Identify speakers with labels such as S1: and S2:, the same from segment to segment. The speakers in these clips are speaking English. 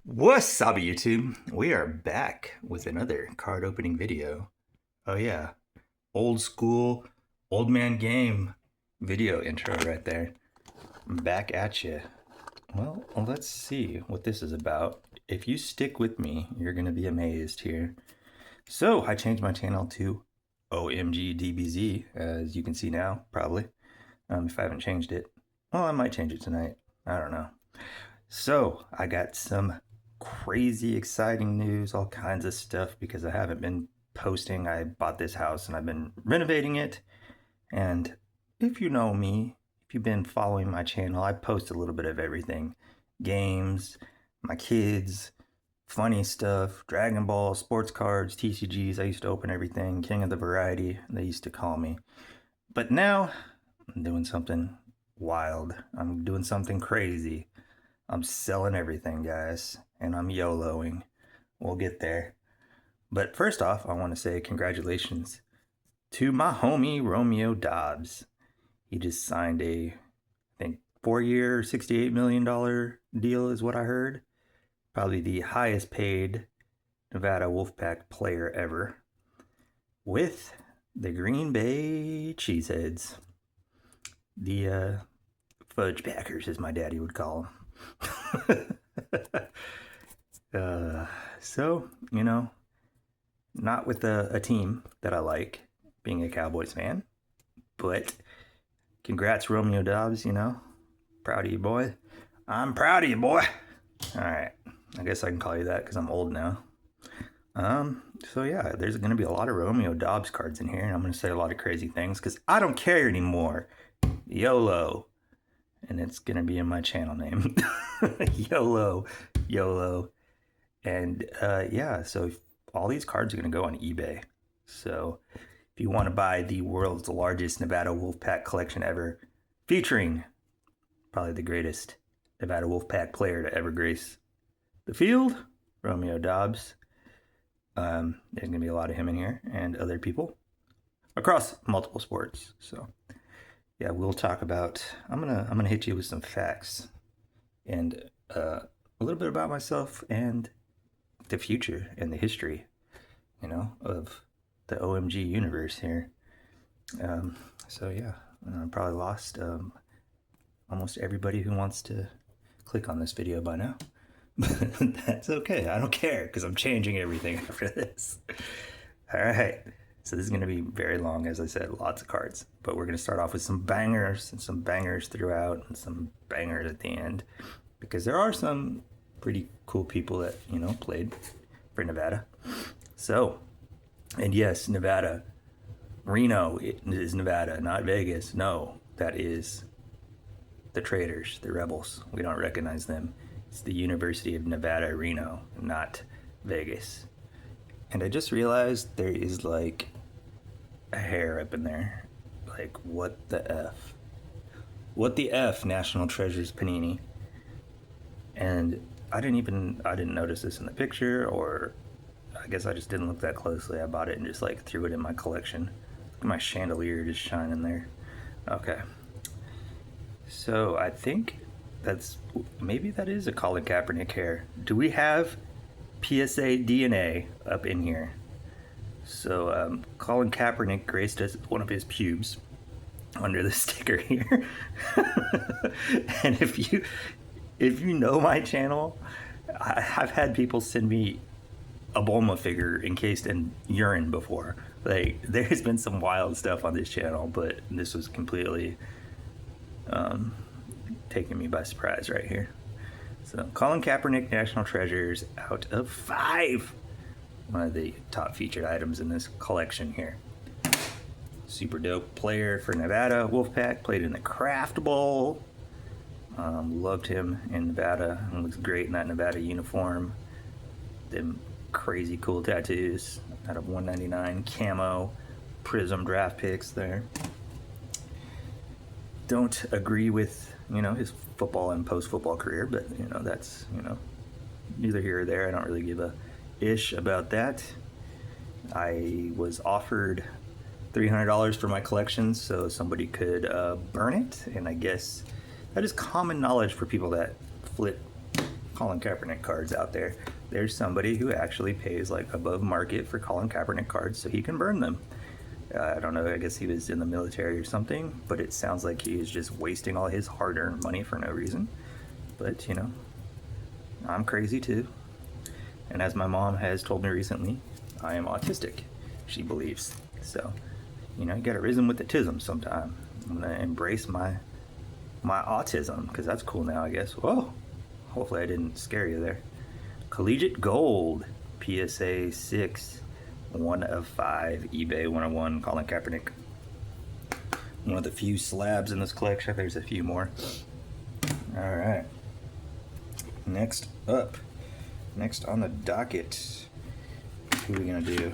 S1: What's up, YouTube? We are back with another card opening video. Oh yeah, old school, old man game video intro right there. I'm back at you. Well, let's see what this is about. If you stick with me, you're gonna be amazed here. So I changed my channel to OMG DBZ, as you can see now, probably. If I haven't changed it, well, I might change it tonight. I don't know. So I got some crazy exciting news, all kinds of stuff, because I haven't been posting. I bought this house and I've been renovating it. And if you know me, if you've been following my channel, I post a little bit of everything. Games, my kids, funny stuff, Dragon Ball, sports cards, TCGs. I used to open everything, King of the Variety, they used to call me. But now I'm doing something wild. I'm doing something crazy. I'm selling everything, guys, and I'm YOLOing. We'll get there. But first off, I want to say congratulations to my homie Romeo Dobbs. He just signed a, I think, 4-year, $68 million deal is what I heard. Probably the highest paid Nevada Wolfpack player ever. With the Green Bay Cheeseheads. The Fudge Packers, as my daddy would call them. So, not with a team that I like, being a Cowboys fan, but congrats, Romeo Dobbs, proud of you, boy. I'm proud of you, boy. All right, I guess I can call you that because I'm old now. So yeah, there's going to be a lot of Romeo Dobbs cards in here, and I'm going to say a lot of crazy things because I don't care anymore. YOLO. And it's going to be in my channel name. YOLO. YOLO. And yeah, so all these cards are going to go on eBay. So if you want to buy the world's largest Nevada Wolfpack collection ever, featuring probably the greatest Nevada Wolfpack player to ever grace the field, Romeo Dobbs. There's going to be a lot of him in here and other people across multiple sports. So yeah, we'll talk about. I'm gonna hit you with some facts and a little bit about myself and the future and the history, of the OMG universe here. So yeah, I probably lost almost everybody who wants to click on this video by now, but that's okay. I don't care because I'm changing everything after this. All right. So this is going to be very long, as I said, lots of cards. But we're going to start off with some bangers and some bangers throughout and some bangers at the end. Because there are some pretty cool people that, played for Nevada. So, and yes, Nevada. Reno is Nevada, not Vegas. No, that is the traitors, the rebels. We don't recognize them. It's the University of Nevada, Reno, not Vegas. And I just realized there is like a hair up in there. Like, what the F? What the F, National Treasures Panini? And I didn't notice this in the picture, or I guess I just didn't look that closely. I bought it and just like threw it in my collection. Look at my chandelier just shining there. Okay. So I think maybe that is a Colin Kaepernick hair. Do we have PSA DNA up in here? So Colin Kaepernick graced us with one of his pubes under the sticker here. And if you know my channel, I've had people send me a Bulma figure encased in urine before. Like, there's been some wild stuff on this channel, but this was completely taking me by surprise right here. So Colin Kaepernick National Treasures out of 5. One of the top featured items in this collection here. Super dope player for Nevada Wolfpack. Played in the Craft Bowl. Loved him in Nevada. He looks great in that Nevada uniform. Them crazy cool tattoos out of 199 camo Prism draft picks there. Don't agree with his football and post-football career, but that's neither here or there. I don't really give a ish about that. I was offered $300 for my collection so somebody could burn it, and I guess that is common knowledge for people that flip Colin Kaepernick cards out there. There's somebody who actually pays like above market for Colin Kaepernick cards so he can burn them. I don't know, I guess he was in the military or something, but it sounds like he is just wasting all his hard-earned money for no reason. But, you know, I'm crazy too. And as my mom has told me recently, I am autistic, she believes. So, you know, you gotta reason with the tism sometime. I'm gonna embrace my autism, because that's cool now, I guess. Whoa! Hopefully I didn't scare you there. Collegiate Gold, PSA 6, 1 of 5, eBay 101, Colin Kaepernick. One of the few slabs in this collection. There's a few more. All right. Next up, next on the docket, who are we gonna do?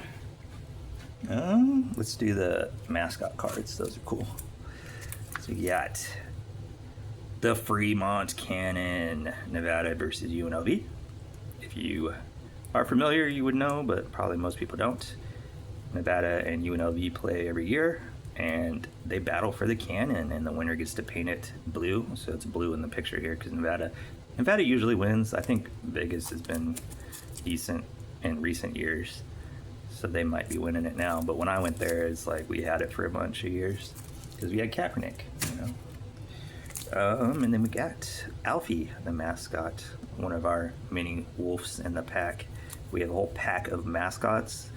S1: Let's do the mascot cards. Those are cool. So we got the Fremont Cannon, Nevada versus UNLV. If you are familiar, you would know, but probably most people don't. Nevada and UNLV play every year, and they battle for the cannon, and the winner gets to paint it blue. So it's blue in the picture here because Nevada usually wins. I think Vegas has been decent in recent years, so they might be winning it now. But when I went there, it's like we had it for a bunch of years because we had Kaepernick, you know. And then we got Alfie, the mascot, one of our many wolves in the pack. We have a whole pack of mascots,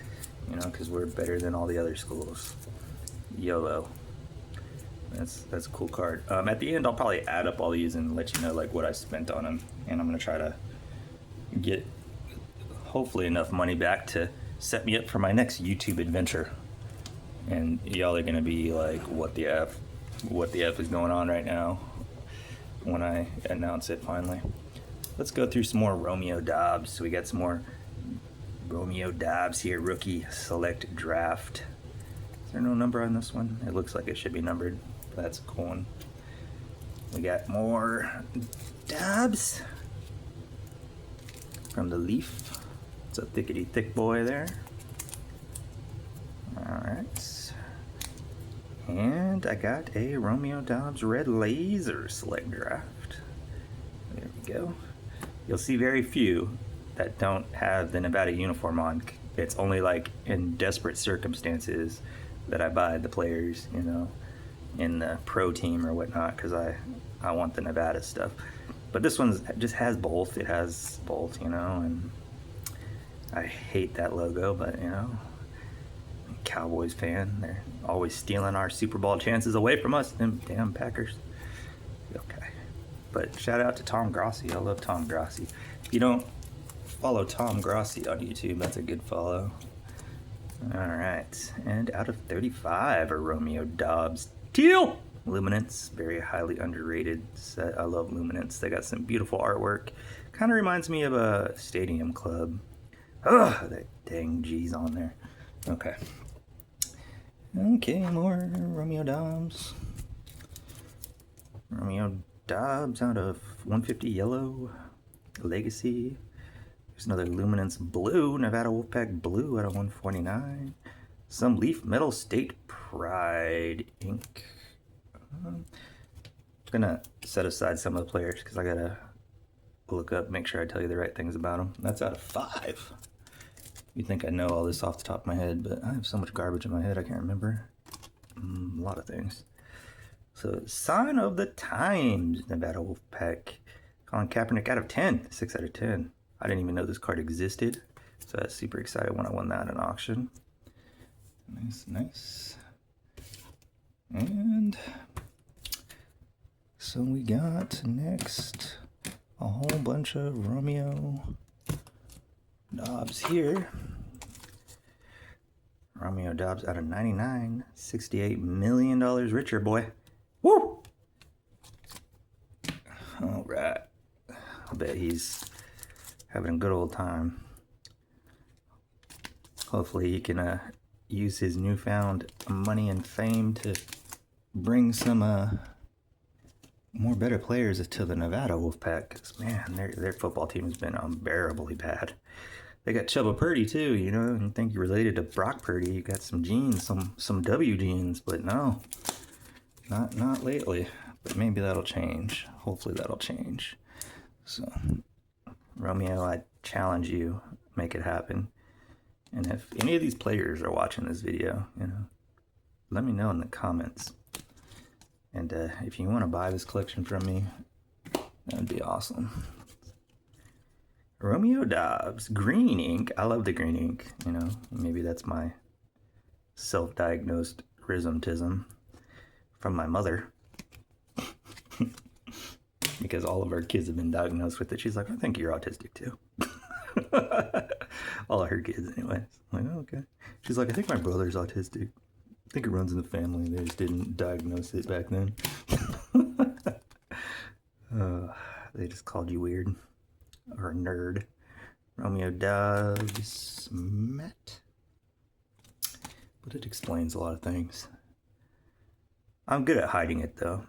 S1: you know, because we're better than all the other schools. YOLO. That's a cool card. At the end, I'll probably add up all these and let you know like what I spent on them, and I'm gonna try to get hopefully enough money back to set me up for my next YouTube adventure. And y'all are gonna be like, what the F is going on right now when I announce it finally. Let's go through some more Romeo Doubs. So we got some more Romeo Doubs here, rookie select draft. Is there no number on this one? It looks like it should be numbered. That's a cool one. We got more Doubs from the Leaf. It's a thickety thick boy there. All right. And I got a Romeo Doubs Red Laser select draft. There we go. You'll see very few that don't have the Nevada uniform on. It's only like in desperate circumstances that I buy the players, you know, in the pro team or whatnot, because I want the Nevada stuff. But this one just has both. It has both, you know, and I hate that logo, but, you know, Cowboys fan. They're always stealing our Super Bowl chances away from us, them damn Packers. Okay. But shout out to Tom Grossi. I love Tom Grossi. If you don't follow Tom Grossi on YouTube, that's a good follow. All right. And out of 35 are Romeo Doubs Teal Luminance. Very highly underrated set. I love Luminance. They got some beautiful artwork. Kind of reminds me of a Stadium Club. Ugh, that dang G's on there. Okay. Okay, more Romeo Doubs. Romeo Doubs out of 150 yellow. Legacy. There's another Luminance Blue. Nevada Wolfpack Blue out of 149. Some Leaf Metal State Pride ink. I'm gonna set aside some of the players because I gotta look up, make sure I tell you the right things about them. That's out of 5. You think I know all this off the top of my head, but I have so much garbage in my head I can't remember. A lot of things. So, Sign of the Times, Nevada Wolfpack. Colin Kaepernick out of 10. 6 out of 10. I didn't even know this card existed, so I was super excited when I won that in auction. Nice, nice. And so we got next a whole bunch of Romeo Doubs here. Romeo Doubs out of 99, $68 million richer, boy. Woo! All right. I bet he's having a good old time. Hopefully he can use his newfound money and fame to bring some more better players to the Nevada Wolfpack. Because, man, their football team has been unbearably bad. They got Chubba Purdy, too, you know, and you think you're related to Brock Purdy. You got some genes, some W genes, but no. Not lately. But maybe that'll change. Hopefully that'll change. So, Romeo, I challenge you, make it happen. And if any of these players are watching this video, let me know in the comments. And if you want to buy this collection from me, that would be awesome. Romeo Dobbs, green ink. I love the green ink. Maybe that's my self-diagnosed rhythmtism from my mother. Because all of our kids have been diagnosed with it. She's like, I think you're autistic too. All of her kids, anyways. I'm like, oh, okay. She's like, I think my brother's autistic. I think it runs in the family. They just didn't diagnose it back then. They just called you weird or a nerd. Romeo Dobbs Met. But it explains a lot of things. I'm good at hiding it though.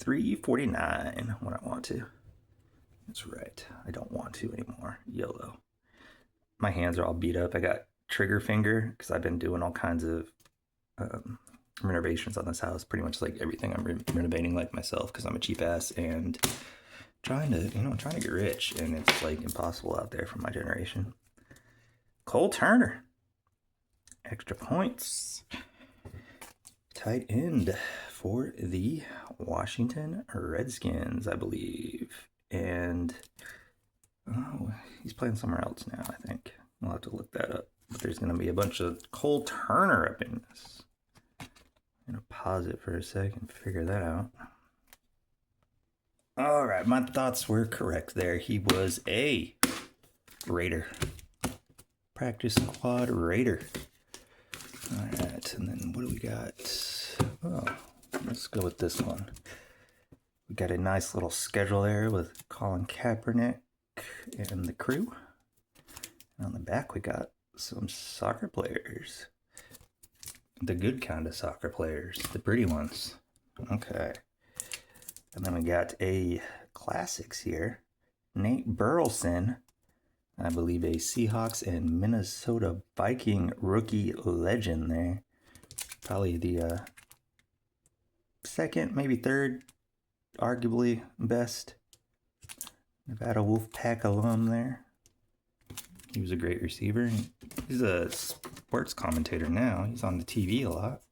S1: $3.49 when I want to. That's right. I don't want to anymore. YOLO. My hands are all beat up. I got trigger finger because I've been doing all kinds of renovations on this house. Pretty much like everything I'm renovating like myself because I'm a cheap ass and trying to get rich, and it's like impossible out there for my generation. Cole Turner. Extra points. Tight end for the Washington Redskins, I believe. And he's playing somewhere else now, I think. We'll have to look that up. But there's going to be a bunch of Cole Turner up in this. I'm going to pause it for a second, figure that out. All right, my thoughts were correct there. He was a Raider. Practice squad Raider. All right, and then what do we got? Oh, let's go with this one. We got a nice little schedule there with Colin Kaepernick and the crew. And on the back, we got some soccer players. The good kind of soccer players, the pretty ones. Okay. And then we got a classics here. Nate Burleson, I believe a Seahawks and Minnesota Viking rookie legend there. Probably the second, maybe third, arguably best Nevada Wolfpack alum there. He was a great receiver. He's a sports commentator now. He's on the TV a lot.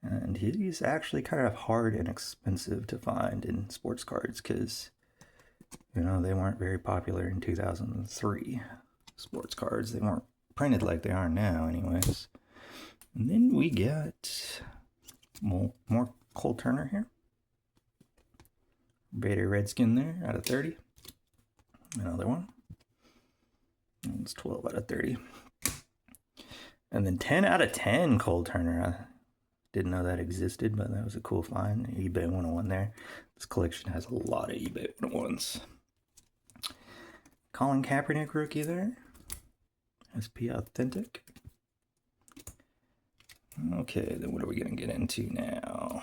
S1: And he's actually kind of hard and expensive to find in sports cards because, they weren't very popular in 2003. Sports cards, they weren't printed like they are now anyways. And then we got more Cole Turner here. Raider Redskin there out of 30. Another one. And it's 12 out of 30. And then 10 out of 10 Cole Turner. Didn't know that existed, but that was a cool find. eBay 101 there. This collection has a lot of eBay 101s. Colin Kaepernick rookie there. SP Authentic. Okay, then what are we going to get into now?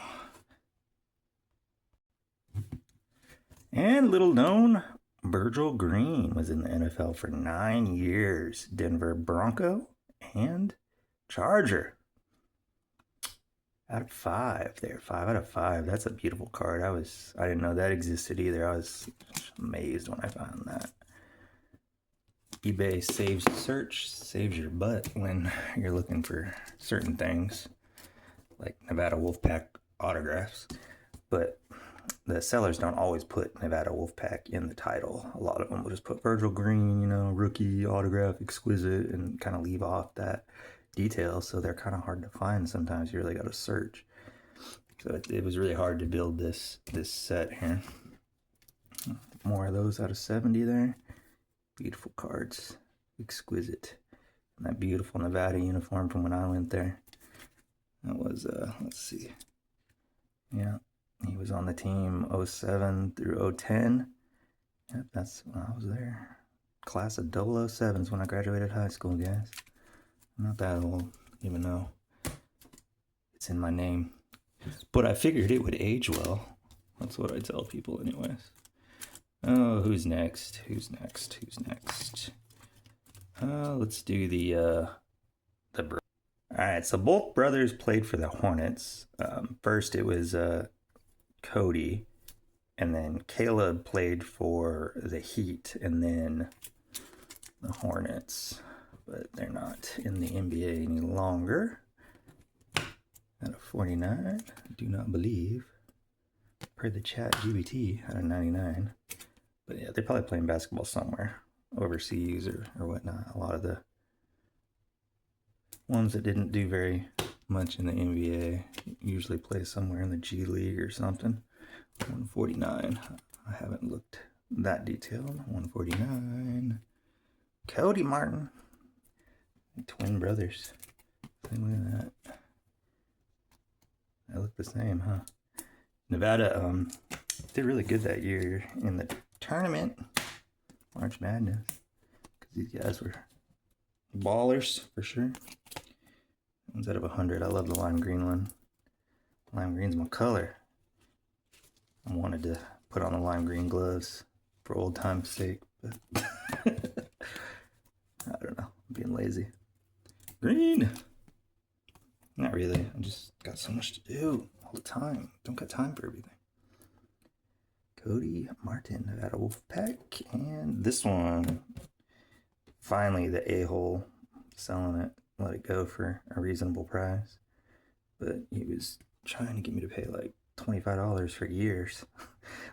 S1: And little known, Virgil Green was in the NFL for 9 years. Denver Bronco and Charger. Out of 5 there. 5 out of 5. That's a beautiful card. I didn't know that existed either. I was amazed when I found that. eBay saves search, saves your butt when you're looking for certain things, like Nevada Wolfpack autographs. But the sellers don't always put Nevada Wolfpack in the title. A lot of them will just put Virgil Green, rookie autograph, exquisite, and kind of leave off that detail, so they're kind of hard to find sometimes. You really got to search. So it was really hard to build this set here. More of those out of 70 there. Beautiful cards, exquisite. And that beautiful Nevada uniform from when I went there. That was let's see, yeah, he was on the team 07 through 010. Yep, that's when I was there. Class of 007s when I graduated high school, guys. I'm not that old, even though it's in my name. But I figured it would age well. That's what I tell people anyways. Oh, who's next? Who's next? Who's next? Let's do the Alright, so both brothers played for the Hornets. First it was Cody. And then Caleb played for the Heat and then the Hornets, but they're not in the NBA any longer. Out of 49, I do not believe, per the chat GBT, out of 99. But yeah, they're probably playing basketball somewhere overseas or whatnot. A lot of the ones that didn't do very much in the NBA usually play somewhere in the G League or something. 149. I haven't looked that detailed. 149. Cody Martin. Twin brothers. Look at that. They look the same, huh? Nevada did really good that year in the tournament. March Madness. Because these guys were ballers for sure. One's out of 100. I love the lime green one. Lime green's my color. I wanted to put on the lime green gloves for old time's sake, but I don't know. I'm being lazy. Green! Not really. I just got so much to do all the time. Don't got time for everything. Cody Martin out of Wolfpack. And this one, finally the a-hole selling it. Let it go for a reasonable price. But he was trying to get me to pay like $25 for years.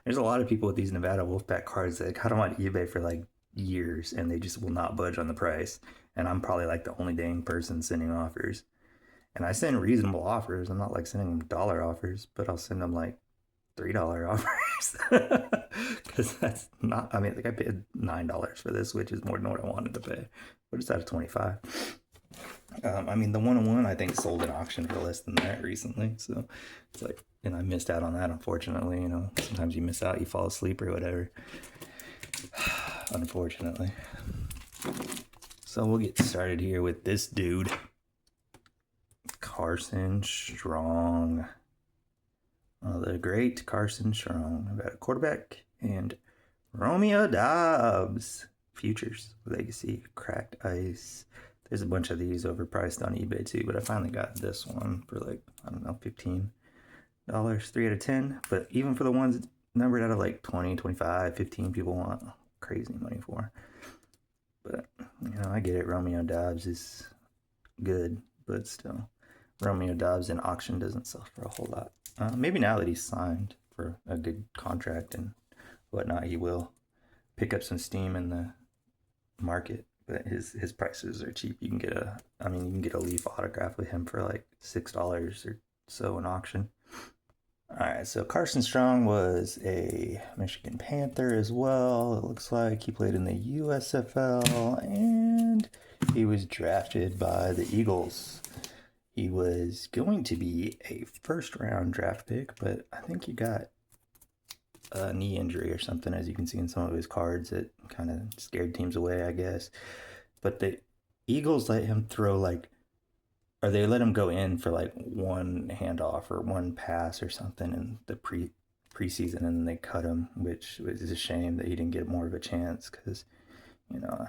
S1: There's a lot of people with these Nevada Wolfpack cards that got them on eBay for like years and they just will not budge on the price. And I'm probably like the only dang person sending offers. And I send reasonable offers. I'm not like sending them dollar offers, but I'll send them like $3 offers. Because that's not, I mean, like I paid $9 for this, which is more than what I wanted to pay. But it's out of 25. I mean, the 101 I think sold an auction for less than that recently. So it's like, and I missed out on that, unfortunately. You know, sometimes you miss out, you fall asleep or whatever. Unfortunately. So we'll get started here with this dude. Carson Strong. The great Carson Strong. I've got a quarterback and Romeo Dobbs. Futures, Legacy, Cracked Ice. There's a bunch of these overpriced on eBay too, but I finally got this one for like, I don't know, $15. 3 out of 10. But even for the ones numbered out of like 20, 25, 15, people want crazy money for. But, you know, I get it. Romeo Dobbs is good, but still. Romeo Dobbs in auction doesn't sell for a whole lot. Maybe now that he's signed for a good contract and whatnot, he will pick up some steam in the market. But his prices are cheap. You can get a Leaf autograph with him for like $6 or so in auction. All right, so Carson Strong was a Michigan Panther as well. It looks like he played in the USFL and he was drafted by the Eagles. He was going to be a first-round draft pick, but I think he got a knee injury or something, as you can see in some of his cards. It kind of scared teams away, I guess. But the Eagles let him throw or they let him go in for like one handoff or one pass or something in the preseason, and then they cut him, which was a shame that he didn't get more of a chance because, you know,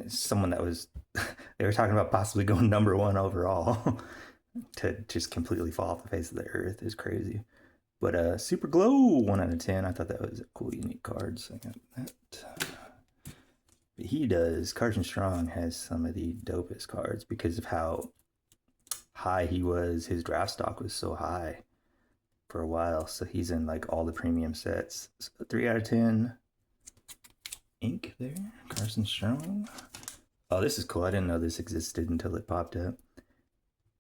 S1: someone that was, they were talking about possibly going number 1 overall to just completely fall off the face of the earth is crazy. But Super Glow 1 out of 10. I thought that was a cool, unique card, so I got that. But he does. Carson Strong has some of the dopest cards because of how high he was. His draft stock was so high for a while, so he's in like all the premium sets. So 3 out of 10. Ink there. Carson Strong. Oh, this is cool. I didn't know this existed until it popped up.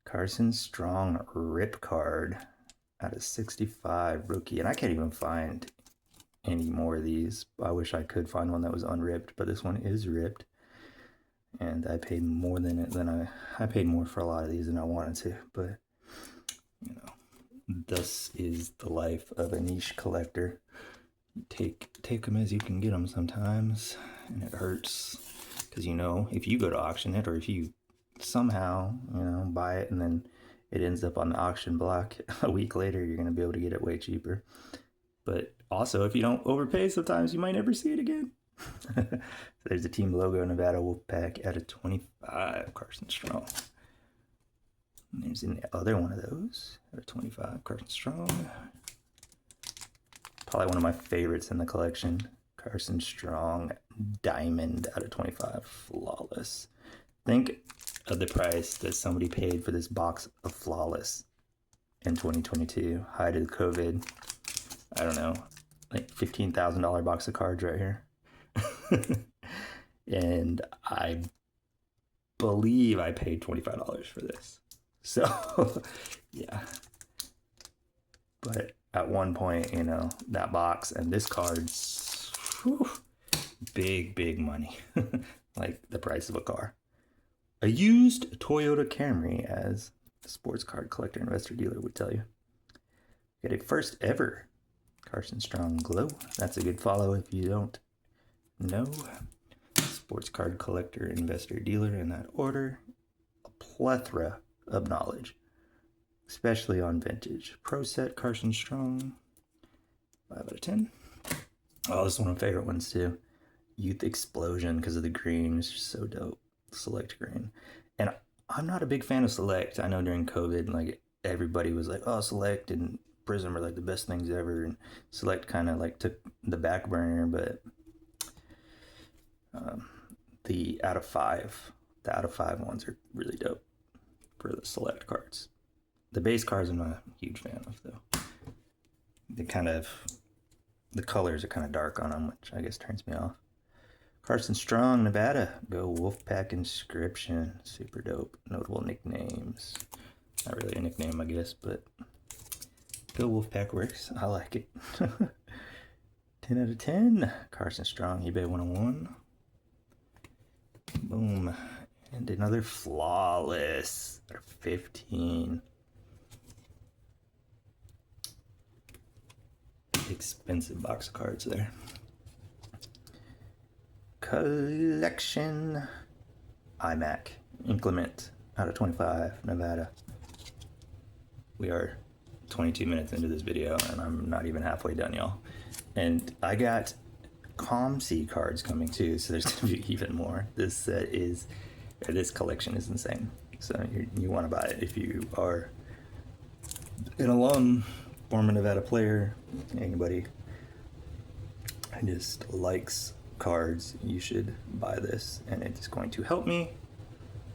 S1: Carson Strong rip card out of 65 rookie. And I can't even find any more of these. I wish I could find one that was unripped, but this one is ripped. And I paid more than it than I paid more for a lot of these than I wanted to. But, you know, thus is the life of a niche collector. Take them as you can get them sometimes, and it hurts because, you know, if you go to auction it, or if you somehow, you know, buy it and then it ends up on the auction block a week later, you're going to be able to get it way cheaper. But also, if you don't overpay, sometimes you might never see it again. So there's the team logo, Nevada Wolfpack out of 25, Carson Strong. And there's the other one of those out of 25, Carson Strong. Probably one of my favorites in the collection. Carson Strong, Diamond out of 25, Flawless. Think of the price that somebody paid for this box of Flawless in 2022, height of COVID. I don't know, like $15,000 box of cards right here. And I believe I paid $25 for this. So, yeah. But at one point, you know, that box and this card's whew, big money. Like the price of a car. A used Toyota Camry, as a sports card collector investor dealer would tell you. Get a first ever Carson Strong Glow. That's a good follow if you don't know. Sports card collector, investor, dealer in that order. A plethora of knowledge, especially on vintage. Pro set Carson Strong, 5 out of 10. Oh, this is one of my favorite ones too. Youth Explosion, because of the green. It's just so dope. Select green. And I'm not a big fan of Select. I know during COVID, like everybody was like, oh, Select and Prism are like the best things ever, and Select kind of like took the back burner. But the out of five ones are really dope for the Select cards. The base cards I'm not a huge fan of though. The colors are kind of dark on them, which I guess turns me off. Carson Strong, Nevada. Go Wolfpack Inscription. Super dope. Notable nicknames. Not really a nickname, I guess, but Go Wolfpack works. I like it. 10 out of 10. Carson Strong, eBay 101. Boom. And another Flawless. 15. Expensive box of cards there. Collection. iMac. Inclement. Out of 25. Nevada. We are 22 minutes into this video and I'm not even halfway done, y'all. And I got ComC cards coming too, so there's gonna be even more. This collection is insane. So you want to buy it if you are an alum, former Nevada player, anybody who just likes cards, you should buy this, and it's going to help me.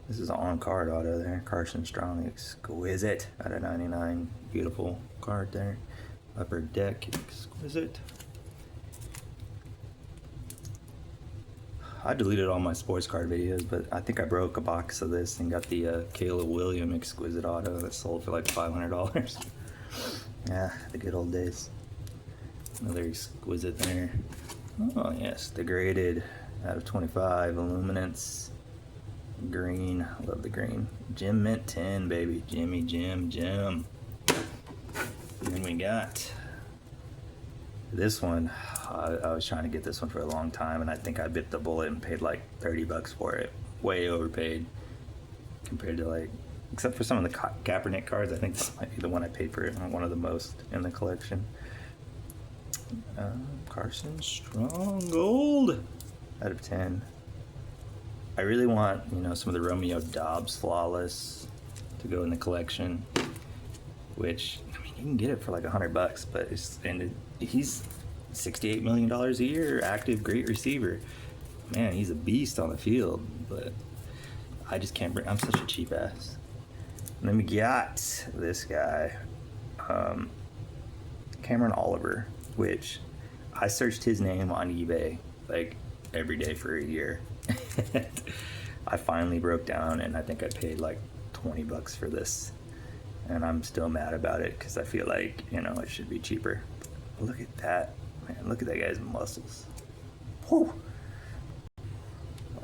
S1: This is an on-card auto there. Carson Strong, exquisite out of 99. Beautiful card there. Upper deck, exquisite. I deleted all my sports card videos, but I think I broke a box of this and got the Caleb Williams exquisite auto that sold for like $500. Yeah, the good old days. Another exquisite there. Oh yes, the graded out of 25 Illuminance. Green, love the green. Jim Mint 10, baby. Jimmy Jim. And then we got this one. I was trying to get this one for a long time, and I think I bit the bullet and paid like $30 for it. Way overpaid compared to like, except for some of the Kaepernick cards. I think this might be the one I paid for it, one of the most in the collection. Carson Strong Gold out of 10. I really want, some of the Romeo Dobbs Flawless to go in the collection, which, I mean, you can get it for like $100, but he's $68 million a year, active, great receiver. Man, he's a beast on the field, but I just can't bring, I'm such a cheap ass. And then we got this guy, Cameron Oliver, which I searched his name on eBay like every day for a year. I finally broke down, and I think I paid like $20 for this, and I'm still mad about it because I feel like it should be cheaper. Look at that, man! Look at that guy's muscles. Whew.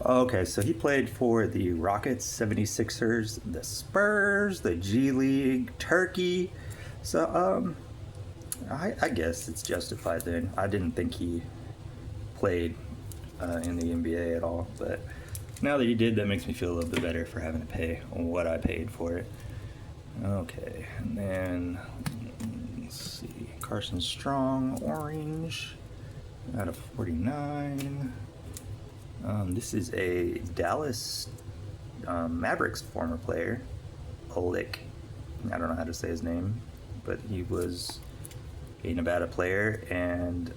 S1: Okay, so he played for the Rockets, 76ers, the Spurs, the G League, Turkey. So I guess it's justified then. I didn't think he played in the NBA at all, but now that he did, that makes me feel a little bit better for having to pay what I paid for it. Okay, and then let's see, Carson Strong, orange, out of 49. This is a Dallas Mavericks former player, Oleg. I don't know how to say his name, but he was a Nevada player, and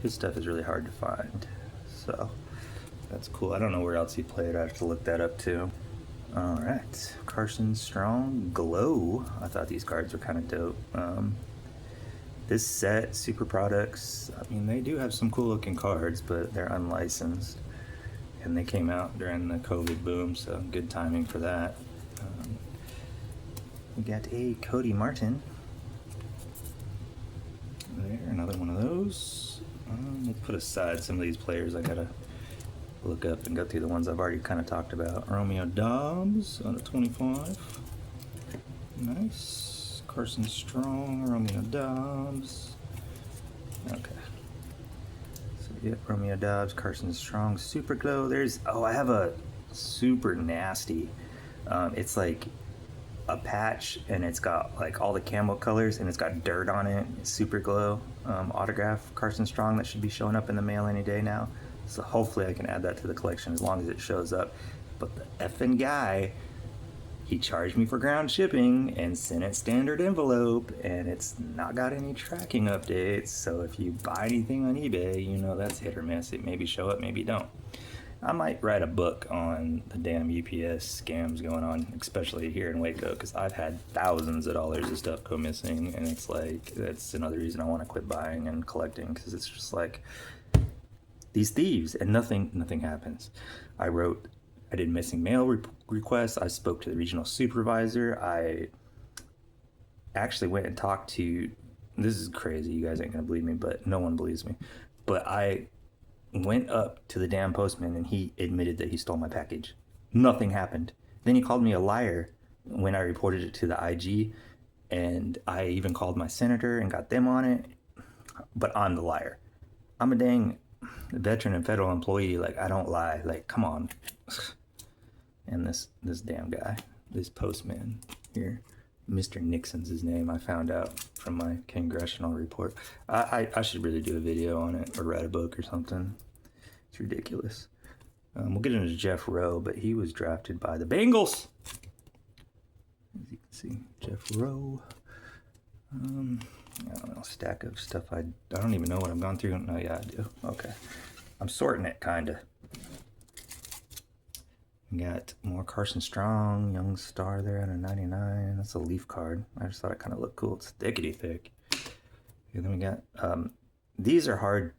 S1: his stuff is really hard to find. So that's cool. I don't know where else he played. I have to look that up too. All right, Carson Strong Glow. I thought these cards were kind of dope. This set, Super Products, I mean, they do have some cool looking cards, but they're unlicensed. And they came out during the COVID boom, so good timing for that. We got a Cody Martin. There, another one of those. We'll put aside some of these players. I gotta look up and go through the ones I've already kind of talked about. Romeo Dobbs on a 25. Nice. Carson Strong, Romeo Dobbs. Okay. So yeah, Romeo Dobbs, Carson Strong, Super Glow. There's, oh, I have a super nasty. It's like a patch, and it's got like all the camo colors, and it's got dirt on it. It's Super Glow autograph Carson Strong that should be showing up in the mail any day now. So hopefully I can add that to the collection as long as it shows up. But the effing guy, he charged me for ground shipping and sent it standard envelope, and it's not got any tracking updates. So if you buy anything on eBay, you know that's hit or miss. It maybe show up, maybe don't. I might write a book on the damn UPS scams going on, especially here in Waco, because I've had thousands of dollars of stuff go missing, and it's like, that's another reason I want to quit buying and collecting, because it's just like these thieves, and nothing happens. I did missing mail requests. I spoke to the regional supervisor. I actually went and talked to, this is crazy, you guys ain't gonna believe me, but no one believes me. But I went up to the damn postman, and he admitted that he stole my package. Nothing happened. Then he called me a liar when I reported it to the IG, and I even called my senator and got them on it. But I'm the liar. I'm a dang veteran and federal employee. Like, I don't lie. Like, come on. And this damn guy, this postman here, Mr. Nixon's his name, I found out from my congressional report. I should really do a video on it or write a book or something. It's ridiculous. We'll get into Jeff Rowe, but he was drafted by the Bengals. As you can see, Jeff Rowe. I don't know, stack of stuff. I don't even know what I've gone through. No, yeah, I do. Okay. I'm sorting it, kind of. We got more Carson Strong, Young Star there at a 99. That's a leaf card. I just thought it kind of looked cool. It's thickety thick. And then we got, these are hard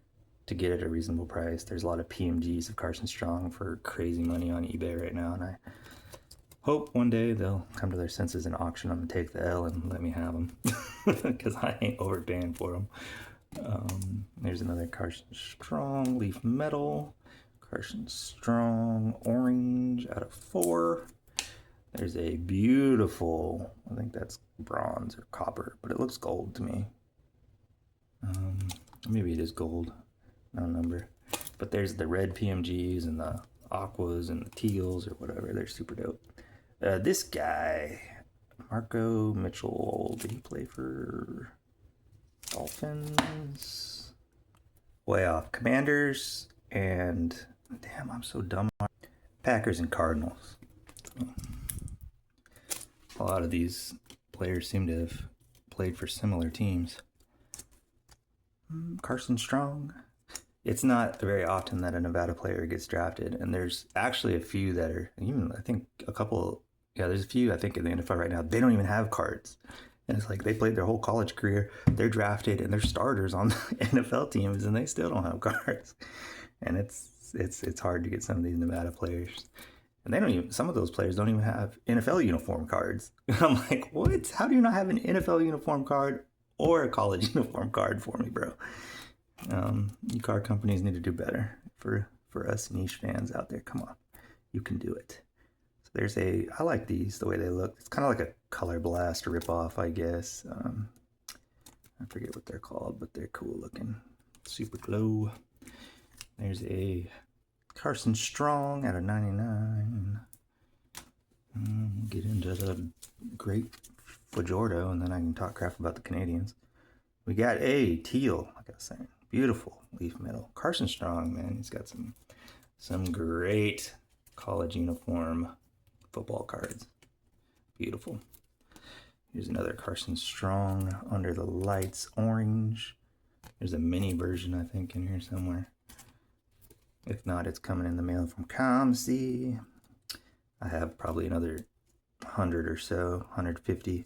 S1: to get at a reasonable price. There's a lot of PMGs of Carson Strong for crazy money on eBay right now, and I hope one day they'll come to their senses and auction them and take the L and let me have them, because I ain't overpaying for them. There's another Carson Strong Leaf Metal. Carson Strong Orange out of 4. There's a beautiful, I think that's bronze or copper, but it looks gold to me. Maybe it is gold, no number. But there's the red PMGs and the aquas and the teals or whatever. They're super dope. This guy, Marco Mitchell, did he play for Dolphins? Way off. Commanders and, damn, I'm so dumb. Packers and Cardinals. A lot of these players seem to have played for similar teams. Carson Strong. It's not very often that a Nevada player gets drafted, and there's actually a few that are, even I think a couple, yeah, there's a few I think in the NFL right now, they don't even have cards. And it's like they played their whole college career, they're drafted, and they're starters on the NFL teams, and they still don't have cards. And it's hard to get some of these Nevada players. And they don't even, some of those players don't even have NFL uniform cards. And I'm like, what? How do you not have an NFL uniform card or a college uniform card for me, bro? You card companies need to do better for us niche fans out there. Come on, you can do it. So there's a, I like these, the way they look. It's kind of like a Color Blast ripoff, I guess. I forget what they're called, but they're cool looking. Super Glow. There's a Carson Strong at a 99. Get into the great Fajardo, and then I can talk crap about the Canadians. We got a teal, like I was saying, beautiful leaf metal. Carson Strong, man, he's got some great college uniform football cards. Beautiful. Here's another Carson Strong Under the Lights orange. There's a mini version, I think, in here somewhere. If not, it's coming in the mail from ComC. I have probably another 100 or so, 150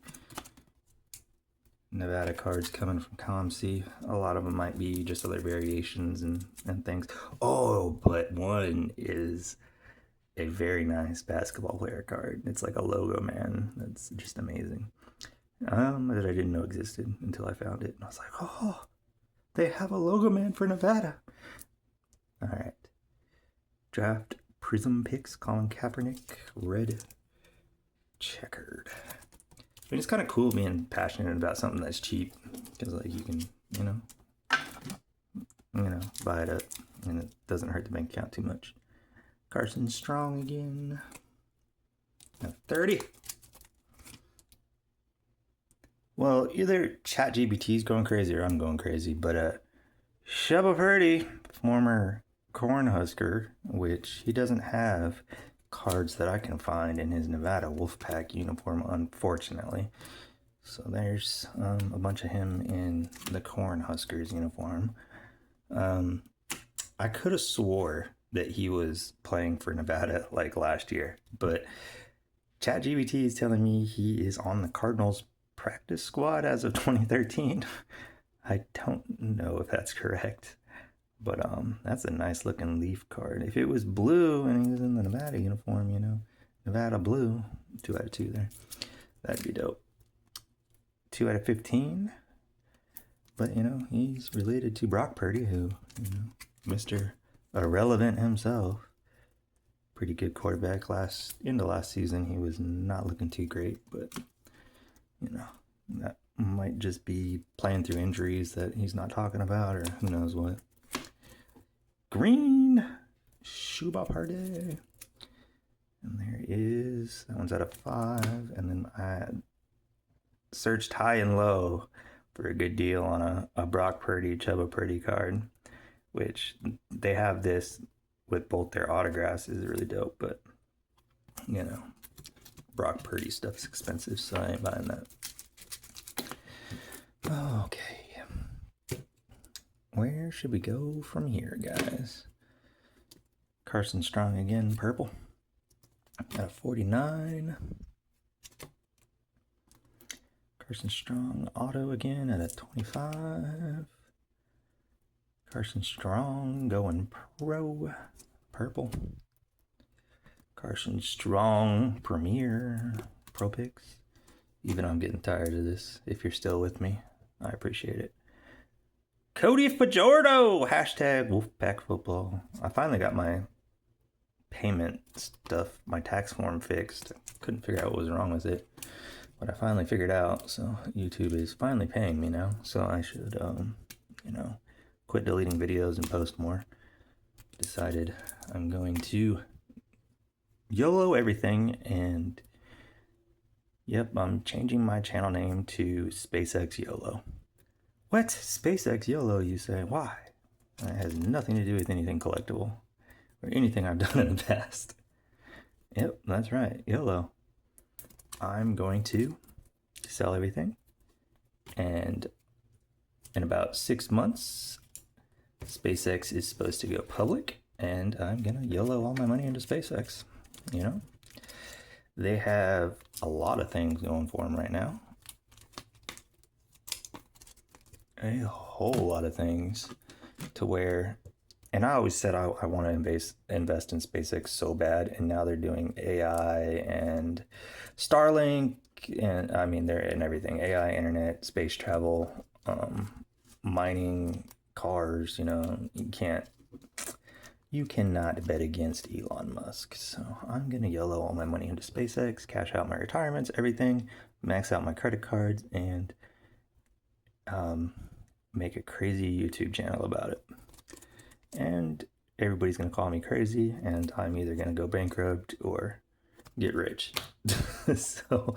S1: Nevada cards coming from ComC. A lot of them might be just other variations and things. Oh, but one is a very nice basketball player card. It's like a logo man. That's just amazing. That I didn't know existed until I found it. And I was like, oh, they have a logo man for Nevada. All right. Draft Prism Picks, Colin Kaepernick, red checkered. I mean, it's kind of cool being passionate about something that's cheap, because like you can, you know, buy it up, and it doesn't hurt the bank account too much. Carson Strong again. 30. Well, either ChatGPT's going crazy or I'm going crazy, but Shubba Purdy, former Cornhusker, which he doesn't have cards that I can find in his Nevada Wolfpack uniform, unfortunately. So there's a bunch of him in the Cornhuskers uniform. I could have swore that he was playing for Nevada like last year, but ChatGPT is telling me he is on the Cardinals practice squad as of 2013. I don't know if that's correct, but that's a nice looking Leaf card. If it was blue and he was in the Nevada uniform, you know, Nevada blue, 2 out of 2 there, that'd be dope. 2 out of 15. But you know, he's related to Brock Purdy, who, you know, Mr. Irrelevant himself. Pretty good quarterback. Into last season he was not looking too great, but you know, that might just be playing through injuries that he's not talking about, or who knows what. Green Shuba Party. And there is, that one's out of 5. And then I searched high and low for a good deal on a Brock Purdy, Chubba Purdy card, which they have this with both their autographs, is really dope, but you know, Brock Purdy stuff's expensive, so I ain't buying that. Okay. Where should we go from here, guys? Carson Strong again, purple. Got a 49. Carson Strong auto again at a 25. Carson Strong going pro, purple. Carson Strong Premier Pro Picks. Even I'm getting tired of this. If you're still with me, I appreciate it. Cody Fajardo, hashtag Wolfpack Football. I finally got my payment stuff, my tax form fixed. Couldn't figure out what was wrong with it, but I finally figured out. So YouTube is finally paying me now. So I should, you know, quit deleting videos and post more. Decided I'm going to YOLO everything, and yep, I'm changing my channel name to SpaceX YOLO. What? SpaceX YOLO, you say? Why? That has nothing to do with anything collectible or anything I've done in the past. Yep, that's right, YOLO. I'm going to sell everything, and in about 6 months, SpaceX is supposed to go public, and I'm gonna YOLO all my money into SpaceX. You know, they have a lot of things going for them right now. A whole lot of things, to where, and I always said I want to invest in SpaceX so bad, and now they're doing AI and Starlink, and I mean they're in everything: AI, internet, space travel, mining, cars. You know, you cannot bet against Elon Musk. So I'm gonna YOLO all my money into SpaceX, cash out my retirements, everything, max out my credit cards, and make a crazy YouTube channel about it. And everybody's gonna call me crazy, and I'm either gonna go bankrupt or get rich. So,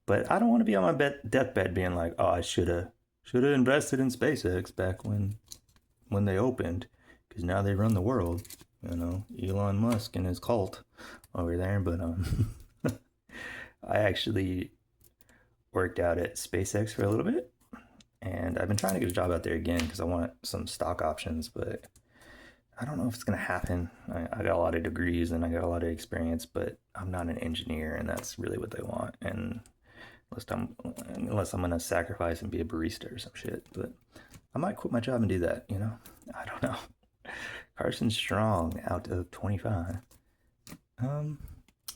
S1: but I don't want to be on my deathbed being like, oh, I should have invested in SpaceX back when they opened, because now they run the world. You know, Elon Musk and his cult over there. But I actually worked out at SpaceX for a little bit, and I've been trying to get a job out there again because I want some stock options, but I don't know if it's gonna happen. I got a lot of degrees and I got a lot of experience, but I'm not an engineer, and that's really what they want. And unless I'm gonna sacrifice and be a barista or some shit, but I might quit my job and do that. I don't know. Carson Strong out of 25.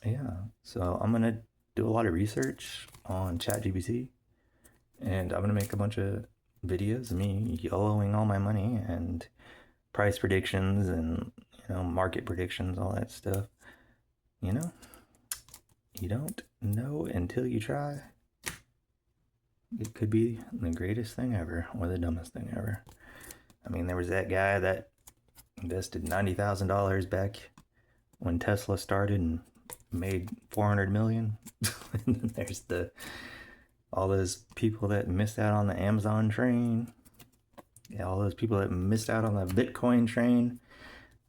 S1: Yeah. So I'm gonna do a lot of research on ChatGPT, and I'm gonna make a bunch of videos of me YOLOing all my money and price predictions and market predictions, all that stuff. You don't know until you try. It could be the greatest thing ever or the dumbest thing ever. I mean, there was that guy that invested $90,000 back when Tesla started and made 400 million. And then there's all those people that missed out on the Amazon train. Yeah, all those people that missed out on the Bitcoin train.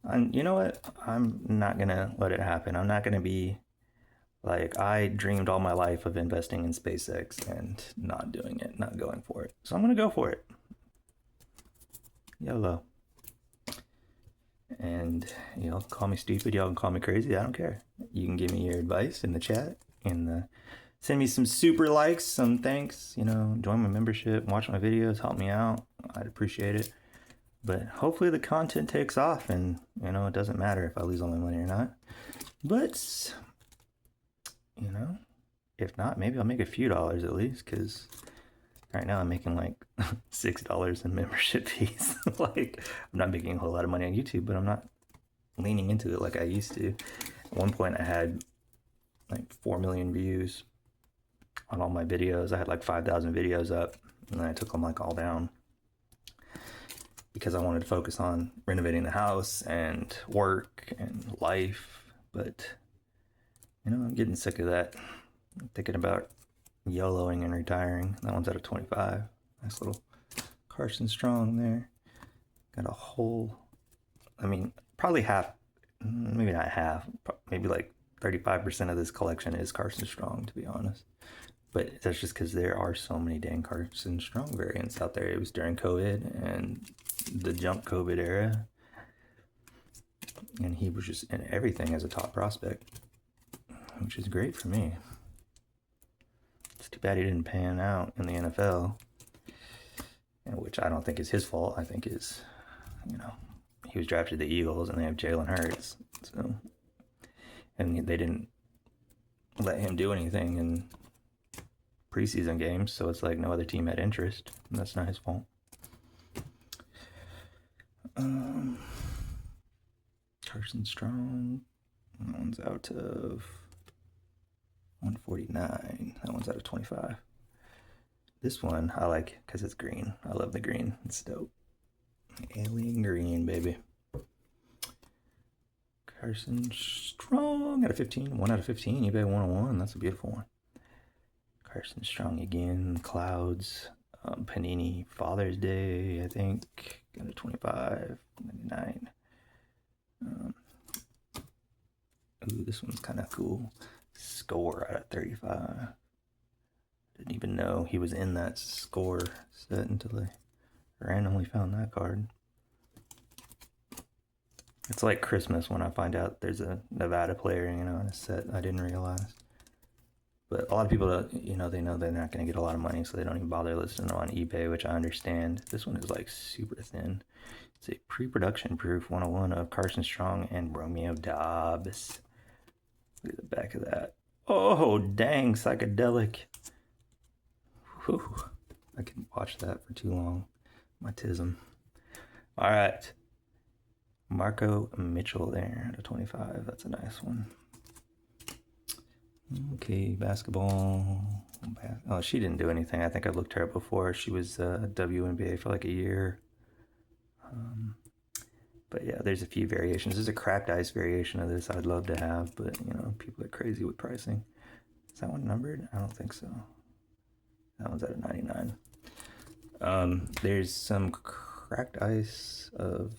S1: And you know what? I'm not gonna let it happen. I'm not gonna be like, I dreamed all my life of investing in SpaceX and not doing it, not going for it. So I'm gonna go for it. YOLO. And call me stupid, y'all can call me crazy, I don't care. You can give me your advice in the chat, send me some super likes, some thanks, join my membership, watch my videos, help me out. I'd appreciate it. But hopefully the content takes off, and it doesn't matter if I lose all my money or not. But if not, maybe I'll make a few dollars at least, because right now I'm making like $6 in membership fees. Like, I'm not making a whole lot of money on YouTube, but I'm not leaning into it like I used to. At one point I had like 4 million views on all my videos. I had like 5,000 videos up, and then I took them like all down because I wanted to focus on renovating the house and work and life. But I'm getting sick of that. I'm thinking about YOLOing and retiring. That one's out of 25. Nice little Carson Strong there. Got a whole, probably half, maybe not half, maybe like 35% of this collection is Carson Strong, to be honest. But that's just because there are so many dang Carson Strong variants out there. It was during COVID and the jump COVID era, and he was just in everything as a top prospect, which is great for me. It's too bad he didn't pan out in the NFL, which I don't think is his fault. I think is, he was drafted to the Eagles and they have Jalen Hurts. So, and they didn't let him do anything in preseason games, so it's like no other team had interest, and that's not his fault. Carson Strong, that one's out of 149. That one's out of 25. This one I like because it's green. I love the green. It's dope. Alien green, baby. Carson Strong out of 15. 1 out of 15. eBay 101. That's a beautiful one. Carson Strong again. Clouds. Panini Father's Day, I think. Out of 25. 99. Ooh, this one's kind of cool. Score out of 35. Didn't even know he was in that score set until I randomly found that card. It's like Christmas when I find out there's a Nevada player, in a set I didn't realize. But a lot of people, they know they're not going to get a lot of money, so they don't even bother listing them on eBay, which I understand. This one is like super thin. It's a pre-production proof 101 of Carson Strong and Romeo Dobbs. Look at the back of that. Oh, dang, psychedelic. Whew. I can watch that for too long. My tism. All right. Marco Mitchell there out of 25. That's a nice one. Okay, basketball. Oh, she didn't do anything. I think I looked her up before. She was WNBA for like a year. But yeah, there's a few variations. There's a cracked ice variation of this I'd love to have, but people are crazy with pricing. Is that one numbered? I don't think so. That one's out of 99. There's some cracked ice of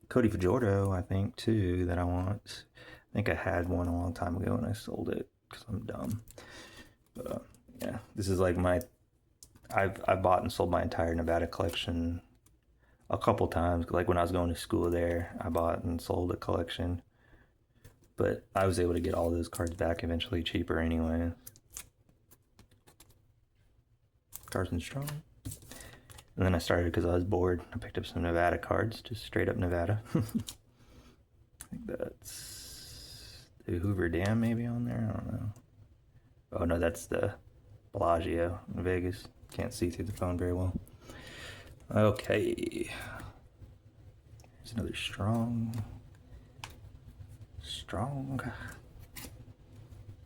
S1: Cody Fajardo, I think, too, that I want. I think I had one a long time ago and I sold it because I'm dumb. But Yeah, this is like my. I've bought and sold my entire Nevada collection a couple times. Like when I was going to school there, I bought and sold a collection, but I was able to get all those cards back eventually cheaper anyway. Carson Strong. And then I started because I was bored. I picked up some Nevada cards, just straight up Nevada. I think that's the Hoover Dam maybe on there. I don't know. Oh no, that's the Bellagio in Vegas. Can't see through the phone very well. Okay. There's another strong.